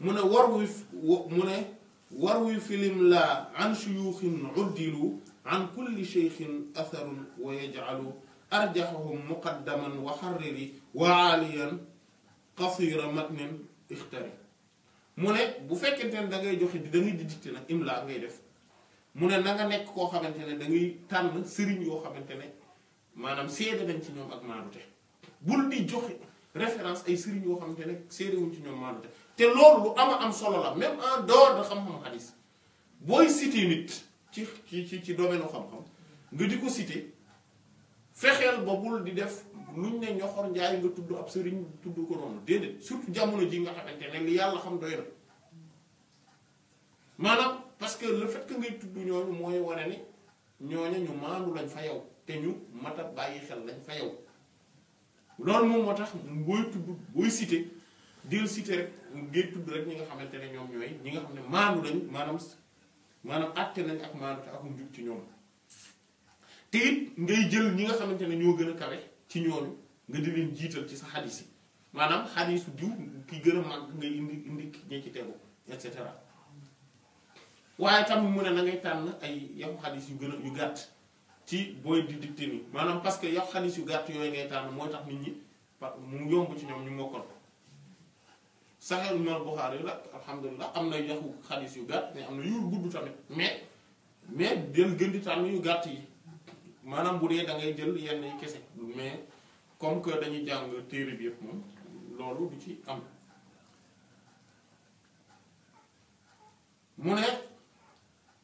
mu ne war wuy filim la an shuyuxin uddilu an kulli cheikhin atharun wa yaj'alu arjahahum muqaddaman wa harriri wa aaliyan qasira matnin ikhtari mu ne bu fekkente ne da ngay joxe da ngay di dicté nag imla ngay def mu ne na nga nekk koo xamante ne da ngay tànn sëriñ yoo xamante ne maanaam seede nañ ci ñoom ak maandute bul di joxe référence ay sëriñ yoo xamante ne seede wuñ ci ñoom maandute te loolu lu ama am solo la même en dehors de xam-xam xadis booy cité nit ci domaine u xam-xam nga di ko cité fexeel ba bul di def luñ ne ñoxor njaay nga tudd ab sëriñ tudd ko noonu déedéet surtout jamono ji nga xamante ne li yàlla xam doy na maanaam parce que le fait que ngay tudd ñooñu mooy wane ni ñooña ñu maandu lañ fa yow te ñu mat a bàyyi xel lañ fa yow loolu moom moo tax booy tudd booy cité del cité rek ngay tudd rek ñi nga xamante ne ñoom ñooy ñi nga xam ne maandu lañ maanaam àtte nañ ak maandu te akum jub ci ñoom te it ngay jël ñi nga xamante ne ñoo gën a kawe ci ñooñu nga di leen jiital ci sa xadis yi maanaam xadisu diw ki gën a màgg ngay indi ñi ci tegu et cetera waaye tamit mu ne na ngay tànn ay yaxu xadis yu gën a yu gàtt ci booy di dicté ni maanaam parce que yaxu xadis yu gàtt yooyu ngay tànn mooy tax nit ñi mu yomb ci ñoom ñu mokkal ko Sahih Imam Bukhari la alhamdulilah am na yaxu xadis yu gàtt mais am na yu gudd tamit mais del gën di tànn yu gàtt yi maanaam bu dee da ngay jël yenn yi kese mais comme que dañuy jàng téere bi yëpp moom loolu du ci am mu ne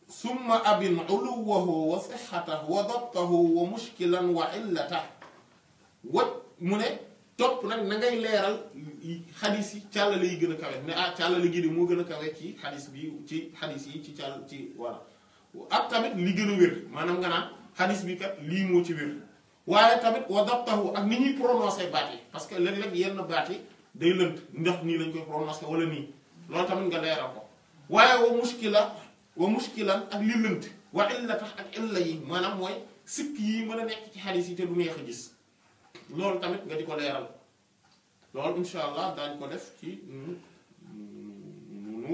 summa abin uluwahu wa sixatahu wa dabtahu wa mushkilan wa illatahu mu ne topp nag na ngay leeral xadis yi càllale yi gën a kawe ne càllale gi de moo gën a kawe ci xadis bi ci xadis yi ci càll ci voilà ak tamit li gën a wér maanaam nga naan xadis bi kat lii moo ci wér waaye tamit wa dabtahu ak ni ñuy prononcé baat yi parce que léeg-léeg yenn baat yi day lënt ndax nii lañ koy prononcé wala nii loolu tamit nga leeral ko waaye wa mushkilan ak li lënt wa illa tax ak illa yi maanaam mooy sikk yi mën a nekk ci xadis yi te du neex a gis loolu tamit nga di ko leeral loolu insha allah daañu ko def ci nu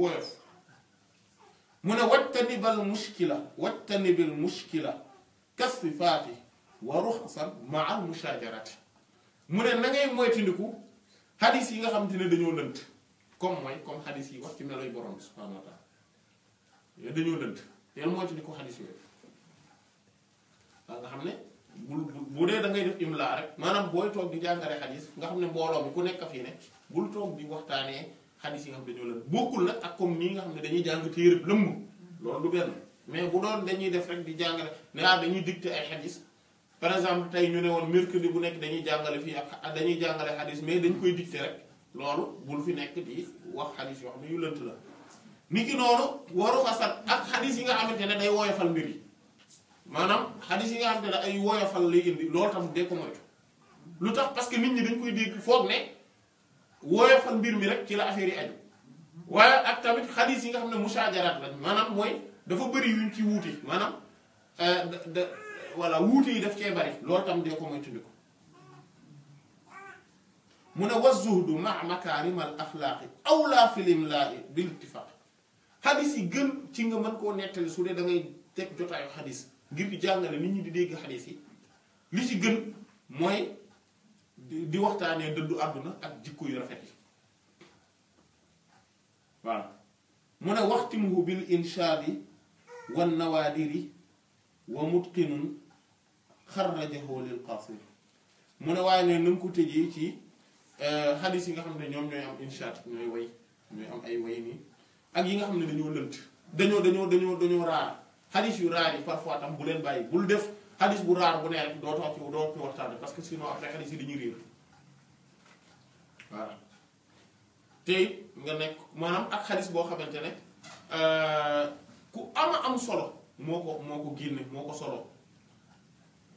woyof mu ne wajtanibil mushkila kasifaati wa ruxsan ma al mushajarati mu ne na ngay moytandiku xadis yi nga xamante ne dañoo lënt comme xadis yi wax ci meloy borom bi subhanahu wa taala yooyu dañoo lënt teel moytandiku xadis yooyu nga xam ne bu dee da ngay def imla rek maanaam booy toog di jàngale xadis nga xam ne mbooloo mi ku nekk fii ne bul toog di waxtaanee xadis yi nga xam dañoo lënt bokkul nag ak comme nii nga xam ne dañuy jàng téere lëmm loolu du benn mais bu doon dañuy def rek di jàngale ne dañuy dicté ay xadis par exemple tey ñu ne woon mercredi bu nekk dañuy jàngale fii ak dañuy jàngale xadis mais dañ koy dicté rek loolu bul fi nekk di wax xadis yoo xam ne yu lënt la ni ki noonu waru xasat ak xadis yi nga xamante ne day woyofal mbir yi maanaam xadis yi nga xamante ne ay woyofal lay indi loolu tam dee ko moytu lu tax parce que nit ñi dañ koy dégg foog ne woyofal mbir mi rek ci la affaire yi aju waaye ak tamit xadis yi nga xam ne musaajaraat lañ maanaam mooy dafa bëri yuñ ci wuute maanaam voilà wuute yi daf cee bari loolu tam dee ko moytu ko mu ne wa zuhdu ma makaarimal axlaaqi awlaa fil imlaa'i bil ittifaaq xadis yi gën ci nga mën koo nettali su dee da ngay teg jotaayu xadis ngir di jàngale nit ñi di dégg xadis yi li ci gën mooy di waxtaanee dëddu àdduna ak jikko yu rafet yi voilà mu ne waxtimuhu bil inshaadi wan nawaadiri wa mutqinun xarrajahu lil qaasir mu ne waaye ne na nga ko tëjee ci xadis yi nga xam ne ñoom ñooy am inshaad ñooy way ñooy am ay way nii ak yi nga xam ne dañoo lënt dañoo raar xadis yu raar yi parfois tam bu leen bàyyi bul def xadis bu raar bu ne rek doo ci waxtaane parce que sinon après xadis yi dañuy réer voilà te nga nekk maanaam ak xadis boo xamante ne ku am solo moo ko génne moo ko solo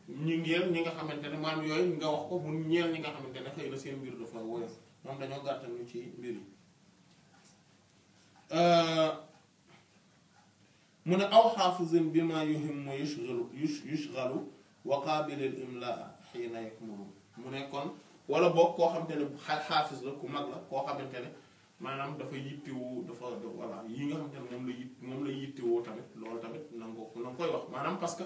ñi nga xamante ne maanaam yooyu nga wax ko mu ñeel ñi nga xamante ne xëy na seen mbir dafa woyof moom dañoo gàttal ñu ci mbir yi mu ne aw xaafizin bi ma yuhimmu yushghalu wa qaabilil imlaa xiina yakmulu mu ne kon wala boog koo xamante ne xaafis la ku mag la koo xamante ne maanaam dafa yittewoo dafa voilà yi nga xamante ne moom la yittewoo tamit loolu tamit na nga koy wax maanaam parce que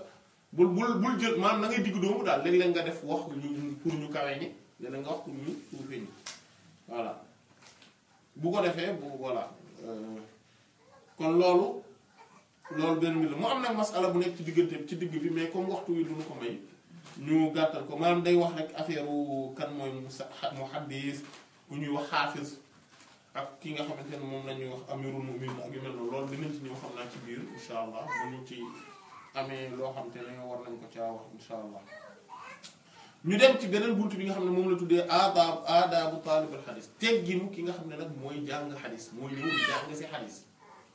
bul jël maanaam na ngay digg doomu daal léeg-léeg nga def wax ñu pour ñu kawe ñi léeg-léeg nga wax pour ñu suufee ñi voilà bu ko defee bu voilà kon loolu benn mbir la mu am nag masala bu nekk ci diggante ci digg bi mais comme waxtu wi duñu ko may ñu gàttal ko maanaam day wax rek affaire kan mooy muhaddis ku ñuy wax xaafis ak ki nga xamante ne moom la ñuy wax amirul mu'minin ak yu mel noonu loolu dinañ ci ñëw xam naa ci biir incha allah bu ñu ci amee loo xamante ne war nañ ko caa wax incha allah ñu dem ci beneen buntu bi nga xam ne moom la tuddee aadaabu taalibul xadis tegginu ki nga xam ne nag mooy jàng xadis mooy ñëw di jàng si xadis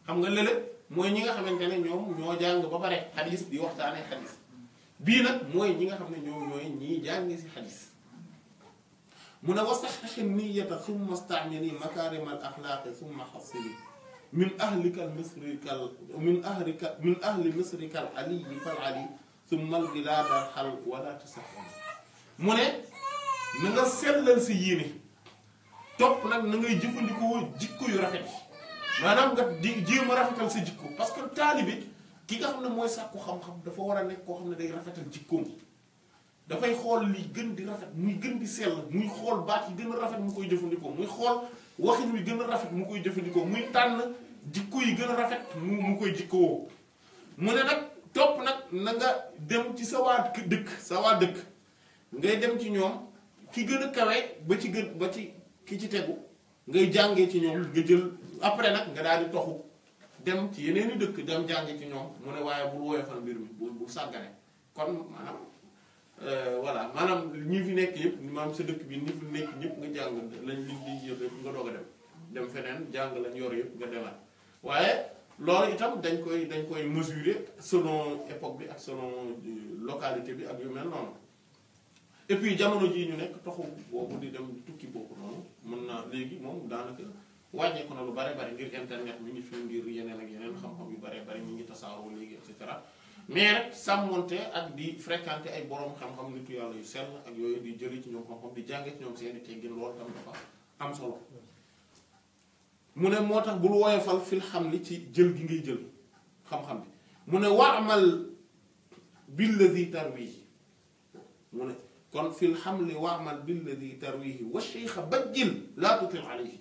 xam nga léeg-léeg mooy ñi nga xamante ne ñoom ñoo jàng ba pare xadis di waxtaanee xadis bii nag mooy ñi nga xam ne ñoom ñooy ñii jàng si xadis mu ne wasaxixi niyata summa staamili makarim al axlaaqi summa xasili min ahlika misrikal min ahli misrikal aliyi fal ali summa al bilaada xal wala tusaxal mu ne na nga sellal si yéene topp nag na ngay jëfandikoo jikko yu rafet maanaam nga di jéem a rafetal sa jikko parce que taalibe ki nga xam ne mooy sàkku xam-xam dafa war a nekk koo xam ne day rafetal jikkoom dafay xool li gën di rafet muy gën di sell muy xool baat yi gën a rafet mu koy jëfandikoo muy xool waxin wi gën a rafet mu koy jëfandikoo muy tànn jikko yi gën a rafet mu koy jikkoo mu ne nag topp nag na nga dem ci sa waa dëkk ngay dem ci ñoom ki gën a kawe ba ci ki ci tegu ngay jàngee ci ñoom nga jël après nag nga daal di toxu dem ci yeneen i dëkk dem jàngee ci ñoom mu ne waaye bul woyofal mbir mi bul sàggane kon maanaam voilà maanaam ñi fi nekk yëpp maanaam sa dëkk bi ñi fi nekk ñëpp nga jàng lañ liñ di yëpp nga doog a dem feneen jàng lañ yor yëpp nga demaat waaye loolu itam dañ koy mesurer selon époque bi ak selon localité bi ak yu mel noonu et puis jamono jii ñu nekk toxu boobu di dem tukki boobu noonu mën naa léegi moom daanaka wàññeeku na lu bare bare ngir internet mi ngi fi ngir yeneen ak yeneen xam-xam yu bare bare ñu ngi tasaaroo léegi et cetera mais rek sàmmonte ak di fréquenter ay borom xam-xam nitu yàlla yu sell ak yooyu di jëli ci ñoom xam-xam di jànge ci ñoom seeni teggin loolu tam dafa am solo mu ne moo tax bul woyofal fil xam li ci jël gi ngay jël xam-xam bi mu ne waamal billadi tarwihi mu ne kon fil xamli waamal billadi tarwihi wa cheikha bajjil laa tutil alayhi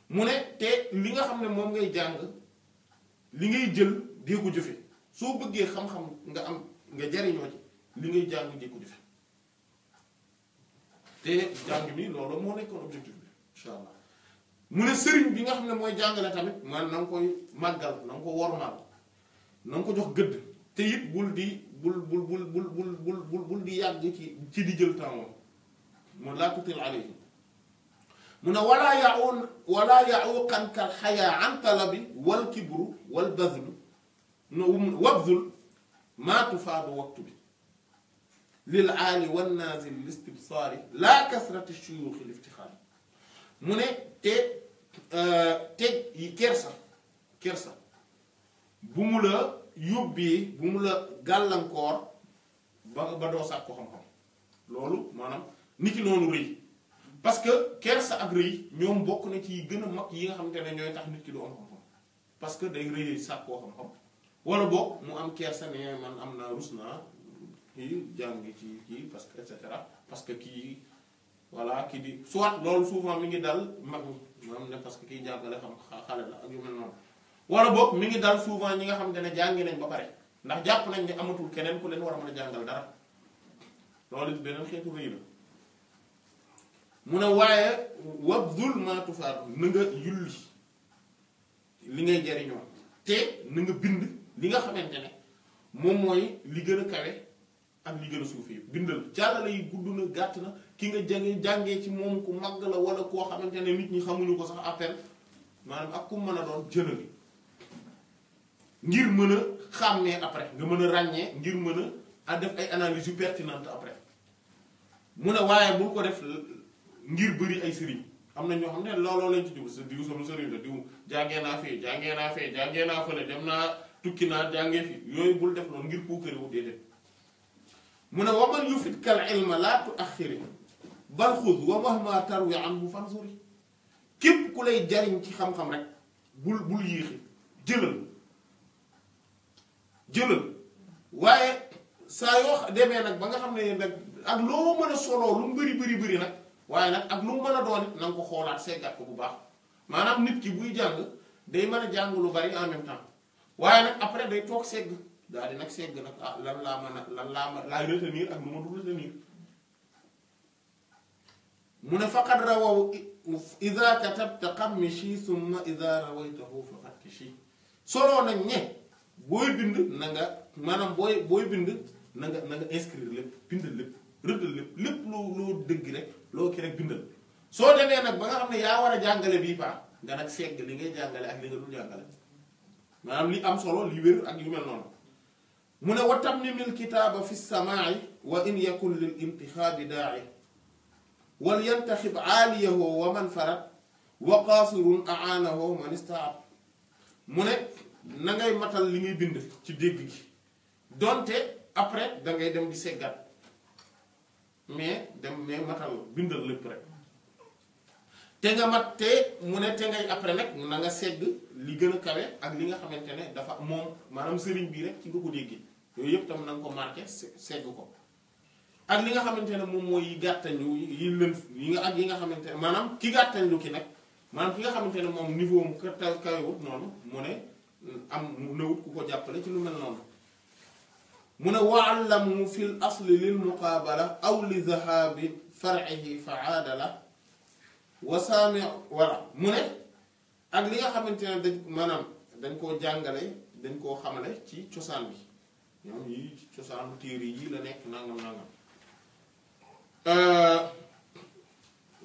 mu ne te li nga xam ne moom ngay jàng li ngay jël dee ko jëfe soo bëggee xam-xam nga am nga jariñoo ci li ngay jàng dee ko jëfe te jàng mi loolu moo nekkoon objectif bi incha allah mu ne sëriñ bi nga xam ne mooy jàngale tamit man na nga koy màggal na nga ko wormaal na nga ko jox gëdd te it bul di yàgg ci di jël temps moom mu laa tutil alayhi mu ne walaa ya'uqan kal xayaa an talabi wal kibru wal bazlu wabzul maa tufaadu waxtu bi lil aali wan naazil listibsaari laa kasrati shuyuuxi liftixaari mu ne te kersa bu mu la yóbbee bu mu la gàllankoor ba doo sàkk ko xam-xam loolu maanaam niki noonu rëy parce que kersa ak rëy ñoom bokk na ci gën a mag yi nga xamante ne ñooy tax nit ki du am xam-xam parce que day rëy sàkk koo xam-xam wala boog mu am kersa ne man am naa rus naa kii jàng ci kii parce que et cetera parce que kii voilà kii di soit loolu souvent mi ngi dal mag ñi maanaam ne parce que kiy jàngale xam xale la ak yu mel noonu wala boog mi ngi dal souvent ñi nga xamante ne jàngi nañ ba pare ndax jàpp nañ ne amatul keneen ku leen war a mën a jàngal dara loolu it beneen xeetu rëy la mu ne waaye wabdul maa tufaadu na nga yulli li ngay jariñoo te na nga bind li nga xamante ne moom mooy li gën a kawe ak li gën a suufee bindal jàllale yi gudd na gàtt na ki nga jàngee ci moom ku màgg la wala koo xamante ne nit ñi xamuñu ko sax appel maanaam ak ku mën a doon jëlal ngir mën a xàmmee après nga mën a ràññee ngir mën a def ay analyses yu pertinentes après mu ne waaye bul ko def ngir bëri ay sëriñ am na ñoo xam ne looloo lañ ci jublu sa diw sama sëriñ la diw jàngee naa fee jàngee naa fële dem naa tukki naa jàngee fi yooyu bul def loolu ngir puukare wu déedéet mu ne waman yufit kal ilma laa tu axiri bal xud wa mahma tarwi anhu fansuri képp ku lay jariñ ci xam-xam rek bul yéexi jëlal waaye saa yoo demee nag ba nga xam ne nag ak loo mën a soloo lu mu bëri nag waaye nag ak lu mu mën a doon it na nga ko xoolaat seggat ko bu baax maanaam nit ki buy jàng day mën a jàng lu bari en même temps waaye nag après day toog segg daal di nag segg nag ah lan laa mën a lan laa ma laay retenir ak lu ma dul retenir mu ne faqad rawaw ida katabta qammishi summa ida rawaytahu fafattishi soloo nañ ne booy bind na nga maanaam booy bind na nga inscrire lépp bindal lépp rëddal lépp loo dëgg rek loo ki rek bindal soo demee nag ba nga xam ne yaa war a jàngale bii paa nga nag segg li ngay jàngale ak li nga dul jàngale maanaam li am solo li wér ak yu mel noonu mu ne wa tammimil kitaaba fi samaai wa in yakun lil intixaabi daa'i wal yantaxib aaliyahu wa man farat wa qaasirun aanahu man istaab mu ne na ngay matal li ngay bind ci dégg gi donte après da ngay dem di seggat mais matal bindal lépp rek te nga mat te mu ne te ngay après nag na nga segg li gën a kawe ak li nga xamante ne dafa moom maanaam sëriñ bii rek ci nga ko déggee yooyu yëpp tam na nga ko marqué segg ko ak li nga xamante ne moom mooy yi gàttañlu yi lën yi nga ak yi nga xamante ne maanaam ki gàttañlu ki nag maanaam ki nga xamante ne moom niveau mu kawewut noonu mu ne am nawut ku ko jàppale ci lu mel noonu mu ne waallamu fil asli lil muqaabala aw li dhahabi far'ihi fa aadala wasaami walla mu ne ak li nga xamante ne dañ maanaam dañ koo jàngale dañ koo xamale ci cosaan bi ñoom yi ci cosaanu téere yi la nekk nangam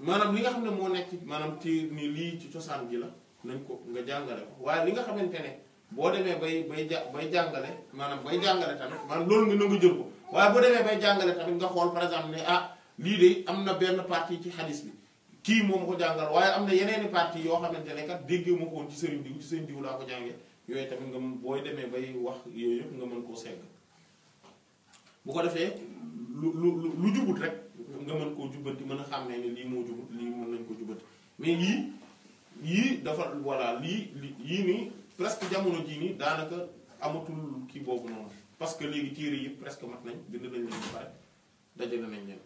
maanaam li nga xam ne moo nekk maanaam téere ni lii ci cosaan gi la nañ ko nga jàngale ko waaye li nga xamante ne boo demee bay jàngale maanaam bay jàngale tamit maanaam loolu nga nga jël ko waaye boo demee bay jàngale tamit nga xool par exemple ne ah lii de am na benn partie ci xadis bi kii moom ko jàngal waaye am na yeneeni partie yoo xamante ne kat déggee ma ko woon ci sëriñ diw ci sëriñ diw laa ko jàngee yooyu tamit nga booy demee bay wax yooyu yëpp nga mën koo segg bu ko defee lu jubut rek nga mën koo jubbanti mën a xam ne ni lii moo jubut lii mën nañ ko jubbanti mais yii dafa voilà yii nii presque jamono jii nii daanaka amatul kii boobu noonu parce que léegi téere yi presque mat nañ bind nañ leen ba pare dajale nañ leen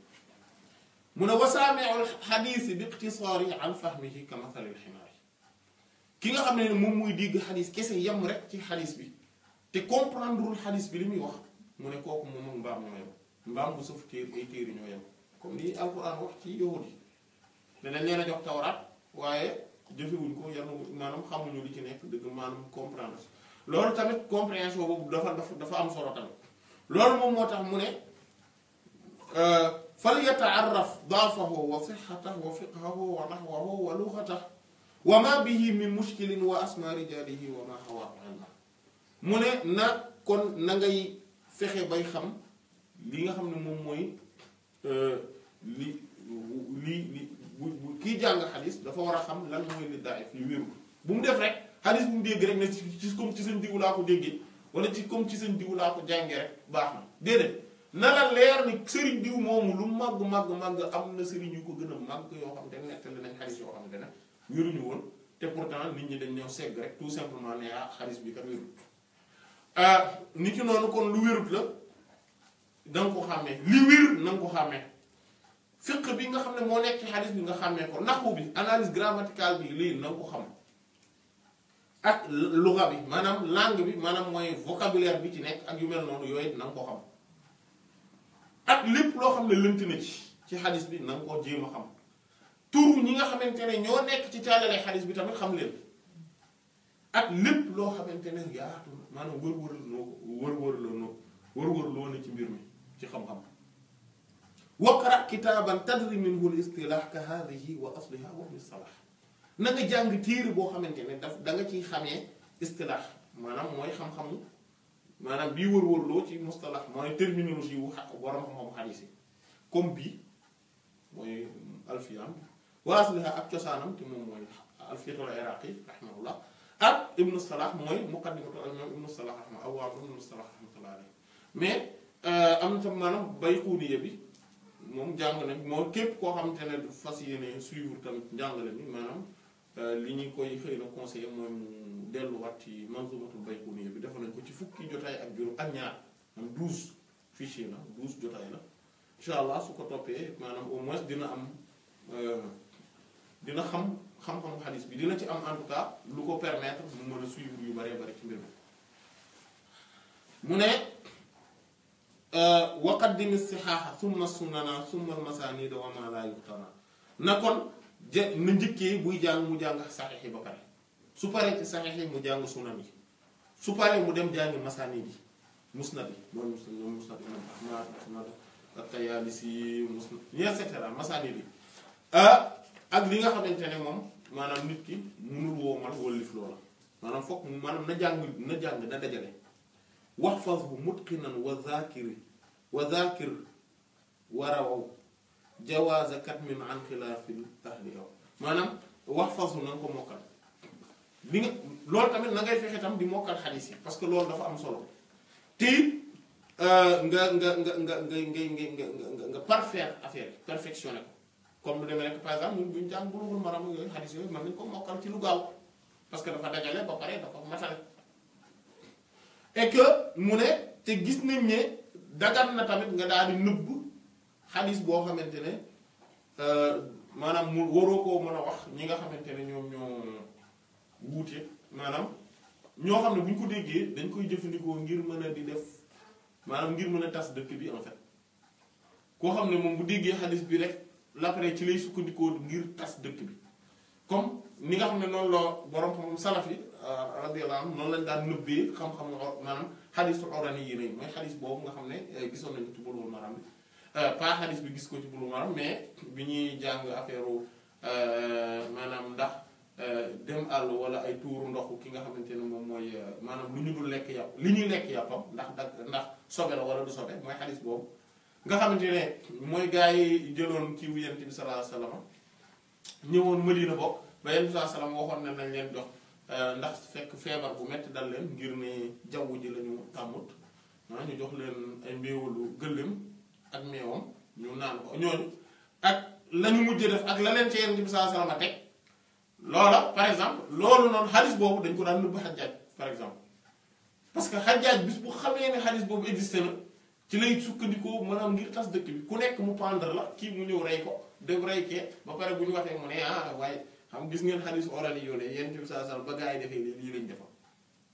mu ne wasaamiul xadiis bi iqtisaari an fahmihi ka masalil ximaar ki nga xam ne moom muy dégg xadiis kese yem rek ci xadiis bi te comprendrewul xadiis bi li muy wax mu ne kooku moom ak mbaam ñoo yem mbaam bu sëf téere ay téere ñoo yem comme li alquran wax ci yahud yi danañ leen a jox tawraat waaye jëfewuñ ko yar maanaam xamuñu li ci nekk dëgg maanaam comprendre loolu tamit compréhension boobu dafa am solo tamit loolu moom moo tax mu ne fal yataarraf daafahu wa sixatahu wa fiqhahu wa naxwahu wa luxatahu wa ma bihi min mushkilin wa asma rijalihi wa ma xawaa ilma mu ne na kon na ngay fexe bay xam li nga xam ne moom mooy li kii jàng xadis dafa war a xam lan mooy li daif li wérul bu mu def rek xadis bu mu dégg rek ne ci comme ci seen diw laa ko déggee wala ci comme ci seen diw laa ko jàngee rek baax na déedéet na la leer ni sëriñ diw moomu lu màgg am na sëriñ yu ko gën a màgg yoo xam te ne nettali nañ xadis yoo xam te ne wéruñu woon te pourtant nit ñi dañ ñëw segg rek tout simplement ne ah xadis bi kat wérut nit ki noonu kon lu wérut la da nga ko xàmmee li wér na nga ko xàmmee fiq bi nga xam ne moo nekk ci xadis bi nga xàmmee ko naxu bi analyse grammaticale bi lii na nga ko xam ak luga bi maanaam langue bi maanaam mooy vocabulaire bi ci nekk ak yu mel noonu yooyu na nga ko xam ak lépp loo xam ne lënt na ci xadis bi na nga ko jéem a xam turu ñi nga xamante ne ñoo nekk ci caalale xadis bi tamit xam leen ak lépp loo xamante ne yaatu maanaam wër-wër loo ne ci mbir mi ci xam-xam waqra kitaaban tadri minhu l istilah ka hadihi wa asliha wa mustalah na nga jàng téere boo xamante ne da nga ciy xamee istilah maanaam mooy xam-xamu maanaam bii wër-wër loo ci mustalah mooy terminologie wu borom xam-xamu xadiis yi comme bii mooy alfiyam wa asliha ak cosaanam te moom mooy alfiyatul iraqi rahimahullah ak ibnu salah mooy muqaddimatul imam ibnu salah rahimahullah aw ibnu salah rahmatullah alayhi mais am na tam maanaam Bayquniya bi moom jàng nañ moo képp koo xamante ne fas yéene suivre tamit njàngale mi maanaam li ñu koy xëy na conseiller mooy mu delluwaat ci manzumatul Bayquniya bi defa nañ ko ci fukki jotaay ak juróom ak ñaar am 12 fichier la 12 jotaay la incha allah su ko toppee maanaam au moins dina am dina xam xam-xamu xadis bi dina ci am en tout cas lu ko permettre mu mën a suivre yu bëree bëri ci mbir mi mu ne waqaddim istixaaxa summa sunana summa almasanida wa ma la yuxtana na kon na njëkkee buy jàng mu jàng saxiix yi ba pare su paree ci saxiix yi mu jàng sunan yi su paree mu dem jàngi masanid yi musnad yi mooy musnad imam ahmad musnad at-Tayaalisi musnad et cetera masanid yi ak li nga xamante ne moom maanaam nit ki munul woomal wallif loola maanaam foog maanaam na jàng na dajale waxfazhu mutqinan wa zaakir warawaw jawaaza katmin an xilaafil ahli yow maanaam waxfazhu na nga ko mokkal li nga loolu tamit na ngay fexe tam di mokkal xadiis yi parce que loolu dafa am solo te nga parfaire affaire perfectionné ko comme lu demee nekk par exemple ñun bu ñu jàng Bulughul Maram yooyu xadiis yooyu mën nañu ko mokkal ci lu gaaw parce que dafa dajale ba pare dafa matale et que mu ne te gis nañ ne dagan na tamit nga daal di nëbb xadiis boo xamante ne maanaam mu waroo koo mën a wax ñi nga xamante ne ñoom ñoo wuute maanaam ñoo xam ne bu ñu ko déggee dañ koy jëfandikoo ngir mën a di def maanaam ngir mën a tas dëkk bi en fait koo xam ne moom bu déggee xadiis bi rek l'après ci lay sukkandikoo ngir tas dëkk bi comme ni nga xam ne noonu la borom xam salaf yi radiyallahu anhum noonu lañ daan nëbbee xam-xam maanaam xadiisu orani yi nañ mooy xadiis boobu nga xam ne gisoon nañu ci Bulughul Maram bi pas xadiis bi gis ko ci Bulughul Maram mais bi ñuy jàng affaire maanaam ndax dem àll wala ay tuuru ndoxu ki nga xamante ne moom mooy maanaam lu ñu dul lekk yàpp li ñuy lekk yàppam ndax sobe la wala du sobe mooy xadiis boobu nga xamante ne mooy gaa yi jëloon kii wu Yonent bi sallallahu alayhi wa sallam ñëwoon Madina bokk ba Yonent bi sallallahu alayhi wa sallam waxoon ne nañ leen jox ndax fekk feebar bu metti dal leen ngir ne jaww ji la ñu tàmmut ñu jox leen ay mbéewalu gëléem ak meewam ñu naan ko ñooñu ak la ñu mujj def ak la leen ci Yonent bi sallallahu alayhi wa sallam teg loola par exemple loolu noonu xadis boobu dañ ko daan nëbb Xajjaaj par exemple parce que Xajjaaj bis bu xamee ne xadis boobu existé na ci lay sukkandikoo maanaam ngir tas dëkk bi ku nekk mu pendre la kii mu ñëw rey ko dem rey kee ba pare bu ñu waxee mu ne waaye xam gis ngeen xadis orali yoo ne Yonent bi sallallahu alayhi wasallam ba gaa yi defee lii lañ defal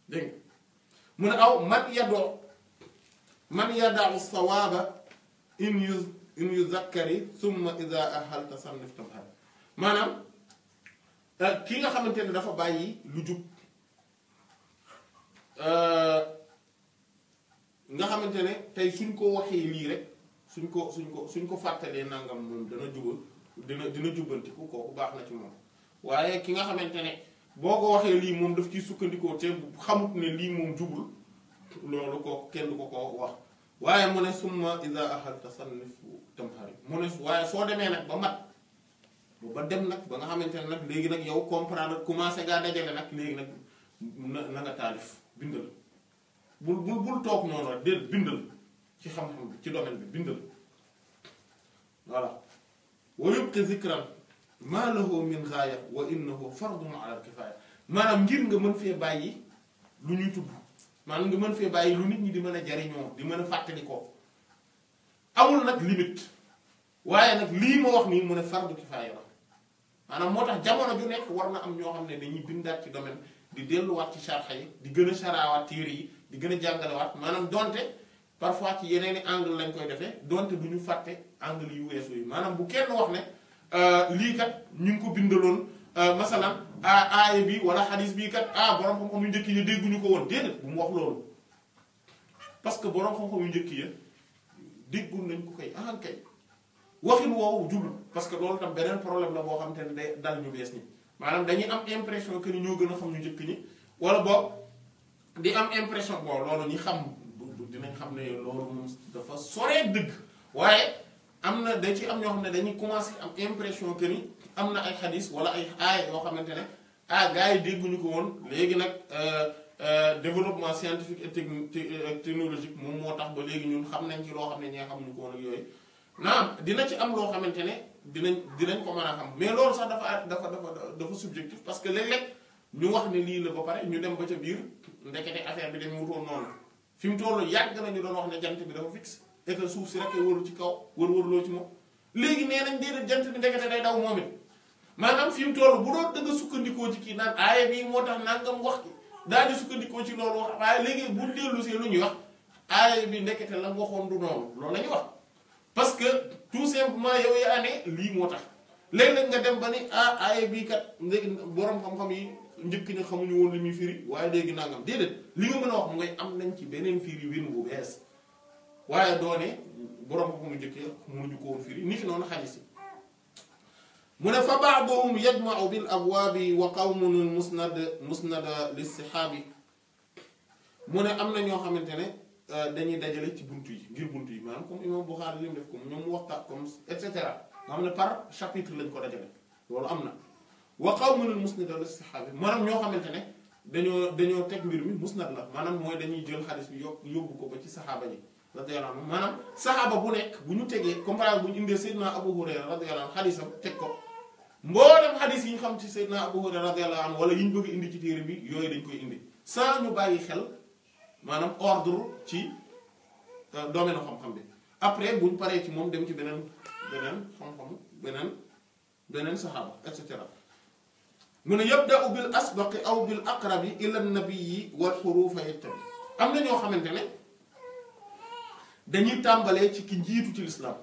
dégg nga mu ne aw man yada'u sawaaba in yuzakkari summa idha ahalta sannif tamhar maanaam ki nga xamante ne dafa bàyyi lu jub nga xamante ne tey suñ ko waxee lii rek suñ ko fàttalee nangam moom dana jubal dina jubbantiku kooku baax na ci moom waaye ki nga xamante ne boo ko waxee lii moom daf ciy sukkandikoo te xamut ne lii moom jubul loolu ko kenn du ko wax waaye mu ne summa iza ahalta sannif tamhari mu ne waaye soo demee nag ba mat ba dem nag ba nga xamante ne nag léegi nag yow comprendre commencé ngaa dajale nag léegi nag na nga taalif bindal bul toog noonu rek déet bindal ci xam-xam bi ci domaine bi bindal voilà wa yubqi zikran ma lahu min gaaya wa innahu fardun ala al-kifaya maanaam ngir nga mën fee bàyyi lu ñuy tudd maanaam nga mën fee bàyyi lu nit ñi di mën a jariñoo di mën a fàttali ko amul nag limite waaye nag lii ma wax nii mu ne fardu kifaaya la maanaam moo tax jamono ju nekk war na am ñoo xam ne dañuy bindaat ci domaine di delluwaat ci sharxa yi di gën a saraawaat téere yi di gën a jàngalewaat maanaam donte parfois ci yeneeni angle lañ koy defee donte du ñu fàtte angle yu weesu yi maanaam bu kenn wax ne lii kat ñu ngi ko bindaloon masalan aaya bi wala xadis bii kat borom xam-xam yu njëkk yi dégguñu ko woon déedéet bu mu wax loolu parce que borom xam-xam yu njëkk yi déggul nañ ko kay kay waxin woowu jublu parce que loolu tam beneen problème la boo xam te ne day dal ñu bees ñi maanaam dañuy am impression que ni ñoo gën a xam ñu njëkk ñi wala boog di am impression bon loolu ñi xam dinañ xam ne loolu moom dafa soree dëgg waaye am na da ci am ñoo xam ne dañuy commencé am impression que ni am na ay xadis wala ay aaya yoo xamante ne gars yi dégguñu ko woon léegi nag développement scientifique et technologique moom moo tax ba léegi ñun xam nañ ci loo xam ne ñi nga xamuñu ko woon ak yooyu naam dina ci am loo xamante ne dinañ ko mën a xam mais loolu sax dafa subjectif parce que léeg-léeg ñu wax ne lii la ba pare ñu dem ba ca biir ndekete affaire bi dañu wutoon noonu fi mu toll yàgg nañu doon wax ne jant bi dafa fixe et que suuf si rek waru ci kaw wër-wërloo ci moom léegi nee nañ déedéet jant bi ndekete day daw moom it maanaam fi mu toll bu doon dëgg sukkandikoo ci kii naan aaya bii moo tax nangam wax daal di sukkandikoo ci loolu wax waaye léegi bu dellu see lu ñuy wax aaya bi ndekete la waxoon du noonu loolu la ñuy wax parce que tout simplement yow yaa ne lii moo tax léeg-léeg nga dem ba ni aaya bii kat léegi borom xam-xam yi njëkk ña xamuñu woon li muy firi waaye léegi nangam déedéet li nga mën a wax mu ngay am nañ ci beneen firi win bu bees waaye doone borom xam-xam mu njëkk mënuñu ko woon firi nit ki noonu xadis yi mu ne fa ba'duhum yajma'u bil abwaabi wa qawmun musnada lissihaabi mu ne am na ñoo xamante ne dañuy dajale ci buntu yi ngir buntu yi maanaam comme imam Bukhari li mu def comme ñoom mu waxtaan comme et cetera nga xam ne par chapitre lañ ko dajale loolu am na wa qawmun musnada lissihaabi maanaam ñoo xamante ne dañoo teg mbir mi musnad la maanaam mooy dañuy jël xadis bi yóbbu ko ba ci saxaaba yi radiyallahu anhu maanaam saxaaba bu nekk bu ñu tegee comme par exemple bu ñu indee Seydina Abu Hurayra radiyallahu anhu xadisam teg ko mboolem xadis yi ñu xam ci Seydina Abu Hurayra radiyallahu anhu wala yi ñu bëgg indi ci téere bi yooyu dañ koy indi sans ñu bàyyi xel maanaam ordre ci domaine xam-xam bi après buñ paree ci moom dem ci beneen xam-xam beneen saxaaba et cetera mu ne yabda'u bil asbaqi aw bil aqrabi ila nabiyyi wal xurufa yattabi am na ñoo xamante ne dañuy tàmbalee ci ki jiitu ci lislaam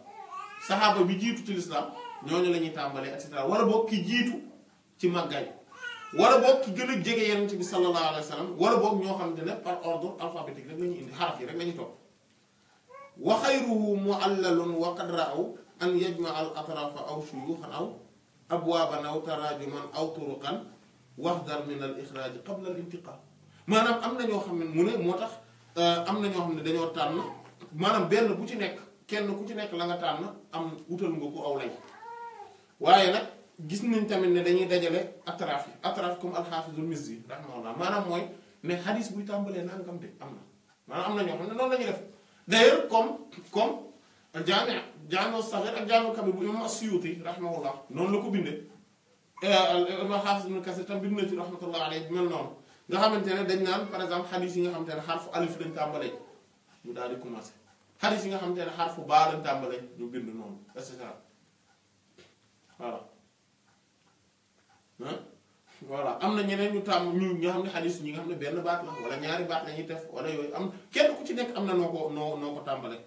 saxaaba bi jiitu ci lislaam ñooñu la ñuy tàmbalee et cetera wala boog ki jiitu ci màggaay wala boog ki gën a jege yonent bi sallallahu alayhi wa sallam wala boog ñoo xamante ne par ordre alphabétique rek la ñuy indi xaraf yi rek la ñuy topp wa xayruhu mu'allalun wa qad ra'aw an yajma'a al atrafa aw shuyukhan aw abwaaban aw tarajuman aw turuqan wahdar min al ixraaj qabla al intiqal maanaam am na ñoo xam ne mu ne moo tax am na ñoo xam ne dañoo tànn maanaam benn bu ci nekk kenn ku ci nekk la nga tànn am wutal nga ko aw lay waaye nag gis nañ tamit ne dañuy dajale atraaf yi atraaf comme alxaafizul Mizzi rahimahullah maanaam mooy ne xadis buy tàmbalee nangam de am na maanaam am na ñoo xam ne noonu la ñuy def d'ailleurs comme jaami saxiir ak jaami kabir bu imam Suyuti rahimahullah noonu la ko bindee imam xaafiz ibn Kasiir tam bind na ci rahmatullah alayhi mel noonu nga xamante ne dañ naan par exemple xadis yi nga xamante ne xarfu alif lañ tàmbalee ñu daal di commencé xadis yi nga xamante ne xarfu baa lañ tàmbalee ñu bind noonu et cetera voilà am na ñeneen ñu tàmm ñu nga xam ne xadis ñi nga xam ne benn baat la wala ñaari baat la ñuy def wala yooyu am kenn ku ci nekk am na noo ko tàmbale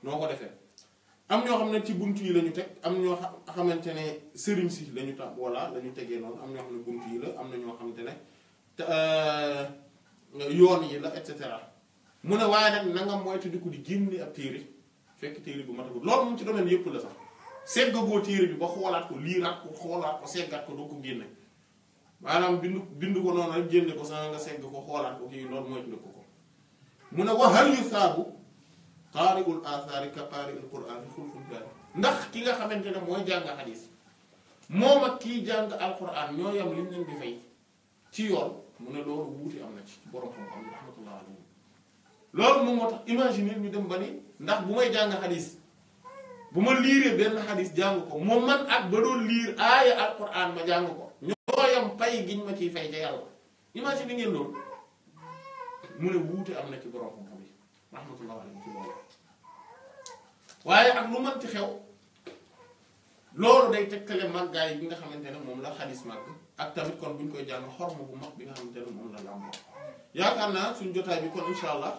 noo ko defee am ñoo xam ne ci bunt yi la ñu teg am ñoo xamante ne sëriñ si la ñu tàmm voilà la ñu tegee noonu am ñoo xam ne bunt yi la am na ñoo xamante ne yoon yi la et cetera mu ne waaye nag na nga moytu di ko di génne ab téere fekk téere bu matagul loolu moom ci domaine yëpp la sax seggagoo téere bi ba xoolaat ko liiraat ko xoolaat ko seggaat ko doo ko génne maanaam bind ko noonu rek génne ko sax nga segg ko xoolaat ko kii loolu mooy ko mu ne wa hal yusaabu qaari'ul aasaari ka qaari'il qur'aani xulfun jaari ndax ki nga xamante ne mooy jàng xadiis moom ak kii jàng alquran ñoo yam liñ leen di fay ci yoon mu ne loolu wuuti am na ci borom xam-xam yi rahmatullah alayhi loolu moom moo tax imaginer ñu dem ba ni ndax bu may jàng xadiis bu ma liiree benn xadis jàng ko moom man ak ba doon liir aaya alquran ma jàng ko ñoo yam pay giñ ma ciy fay ca yàlla imagine ngeen loolu mu ne wuute am na ci borom xam-xam yi rahmatullah alayhi ci loolu waaye ak lu mën ci xew loolu day tegtale màggaay bi nga xamante ne moom la xadis màgg ak tamit kon bu ñu koy jàng xorma bu mag bi nga xamante ne moom la làmboo yaakaar naa suñu jotaay bi kon insha allah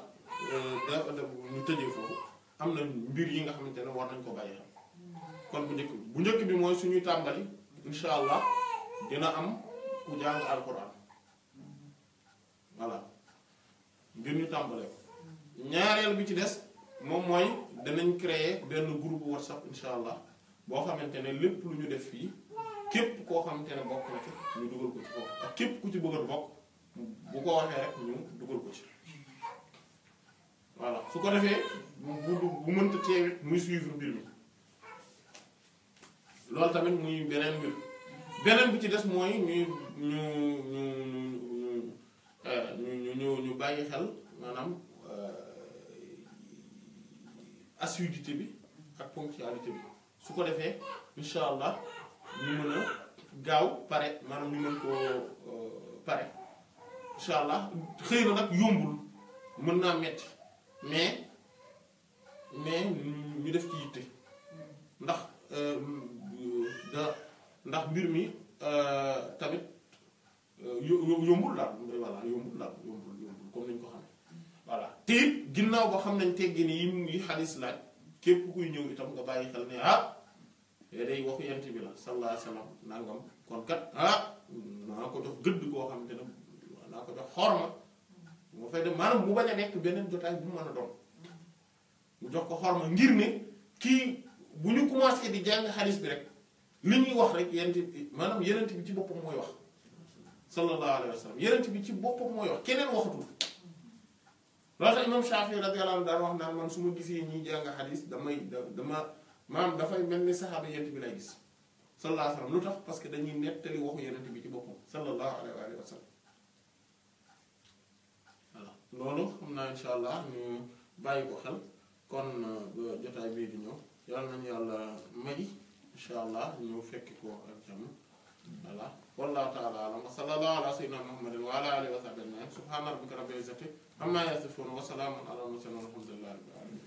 ñu tëjee foofu am na mbir yi nga xamante ne war nañ ko bàyyi xam kon bu njëkk bi mooy suñuy tàmbali insha allah dina am ku jàng alquran voilà ngir ñu tàmbalee ko ñaareel bi ci des moom mooy danañ créer benn groupe whatsapp insha allah boo xamante ne lépp lu ñu def fii képp koo xamante ne bokk na ci ñu dugal ko ci foofu ak képp ku ci bëgg a bokk bu ko waxee rek ñu dugal ko ci voilà su ko defee bu mënta teewit muy suivre mbir mi loolu tamit muy beneen bi ci des mooy ñu bàyyi xel maanaam assiduité bi ak ponctualité bi su ko defee incha allah ñu mën a gaaw pare maanaam ñu mën koo pare incha allah xëy na nag yombul mën naa metti mais ñu def ci yitte ndax mbir mi tamit yombul daal voilà yombul daal yombul comme ni ñu ko xamee voilà te it ginnaaw ba xam nañ teggin yi xadis laaj képp kuy ñëw itam nga bàyyi xel ne day waxu yent bi la sallallahu alayhi wa sallam nangam kon kat naa ko jox gëdd koo xamante ne naa ko jox xorma moo fay dem maanaam mu bañ a nekk beneen jotaay bu mu mën a doon mu jox ko xorma ngir ne kii bu ñu commencé di jàng xadis bi rek li ñuy wax rek maanaam yenent bi ci boppam mooy wax sallallahu alayhi wa sallam yenent bi ci boppam mooy wax keneen waxatul loolu tax imam Shafi radiyallahu anhu daan wax naan man su ma gisee ñuy jàng xadis dama maanaam dafay mel ni saxaaba yenent bi lay gis sallallahu alayhi wa sallam lu tax parce que dañuy nettali waxu yenent bi ci boppam sallallahu alayhi wa sallam voilà loolu xam naa insha allah ñu bàyyi ko xel kon ba jotaay bii di ñëw yàlla nañu yàlla may insha allah ñu fekki ko ak jàmm voilà wallahu ta'ala a'lam wa sallallahu ala sayyidina muhammadin wa ala alihi wa sahbihi ajma'in subhana rabbika rabbil izzati amma yasifun wa salamun ala al mursalin walhamdulillahi rabbil alamin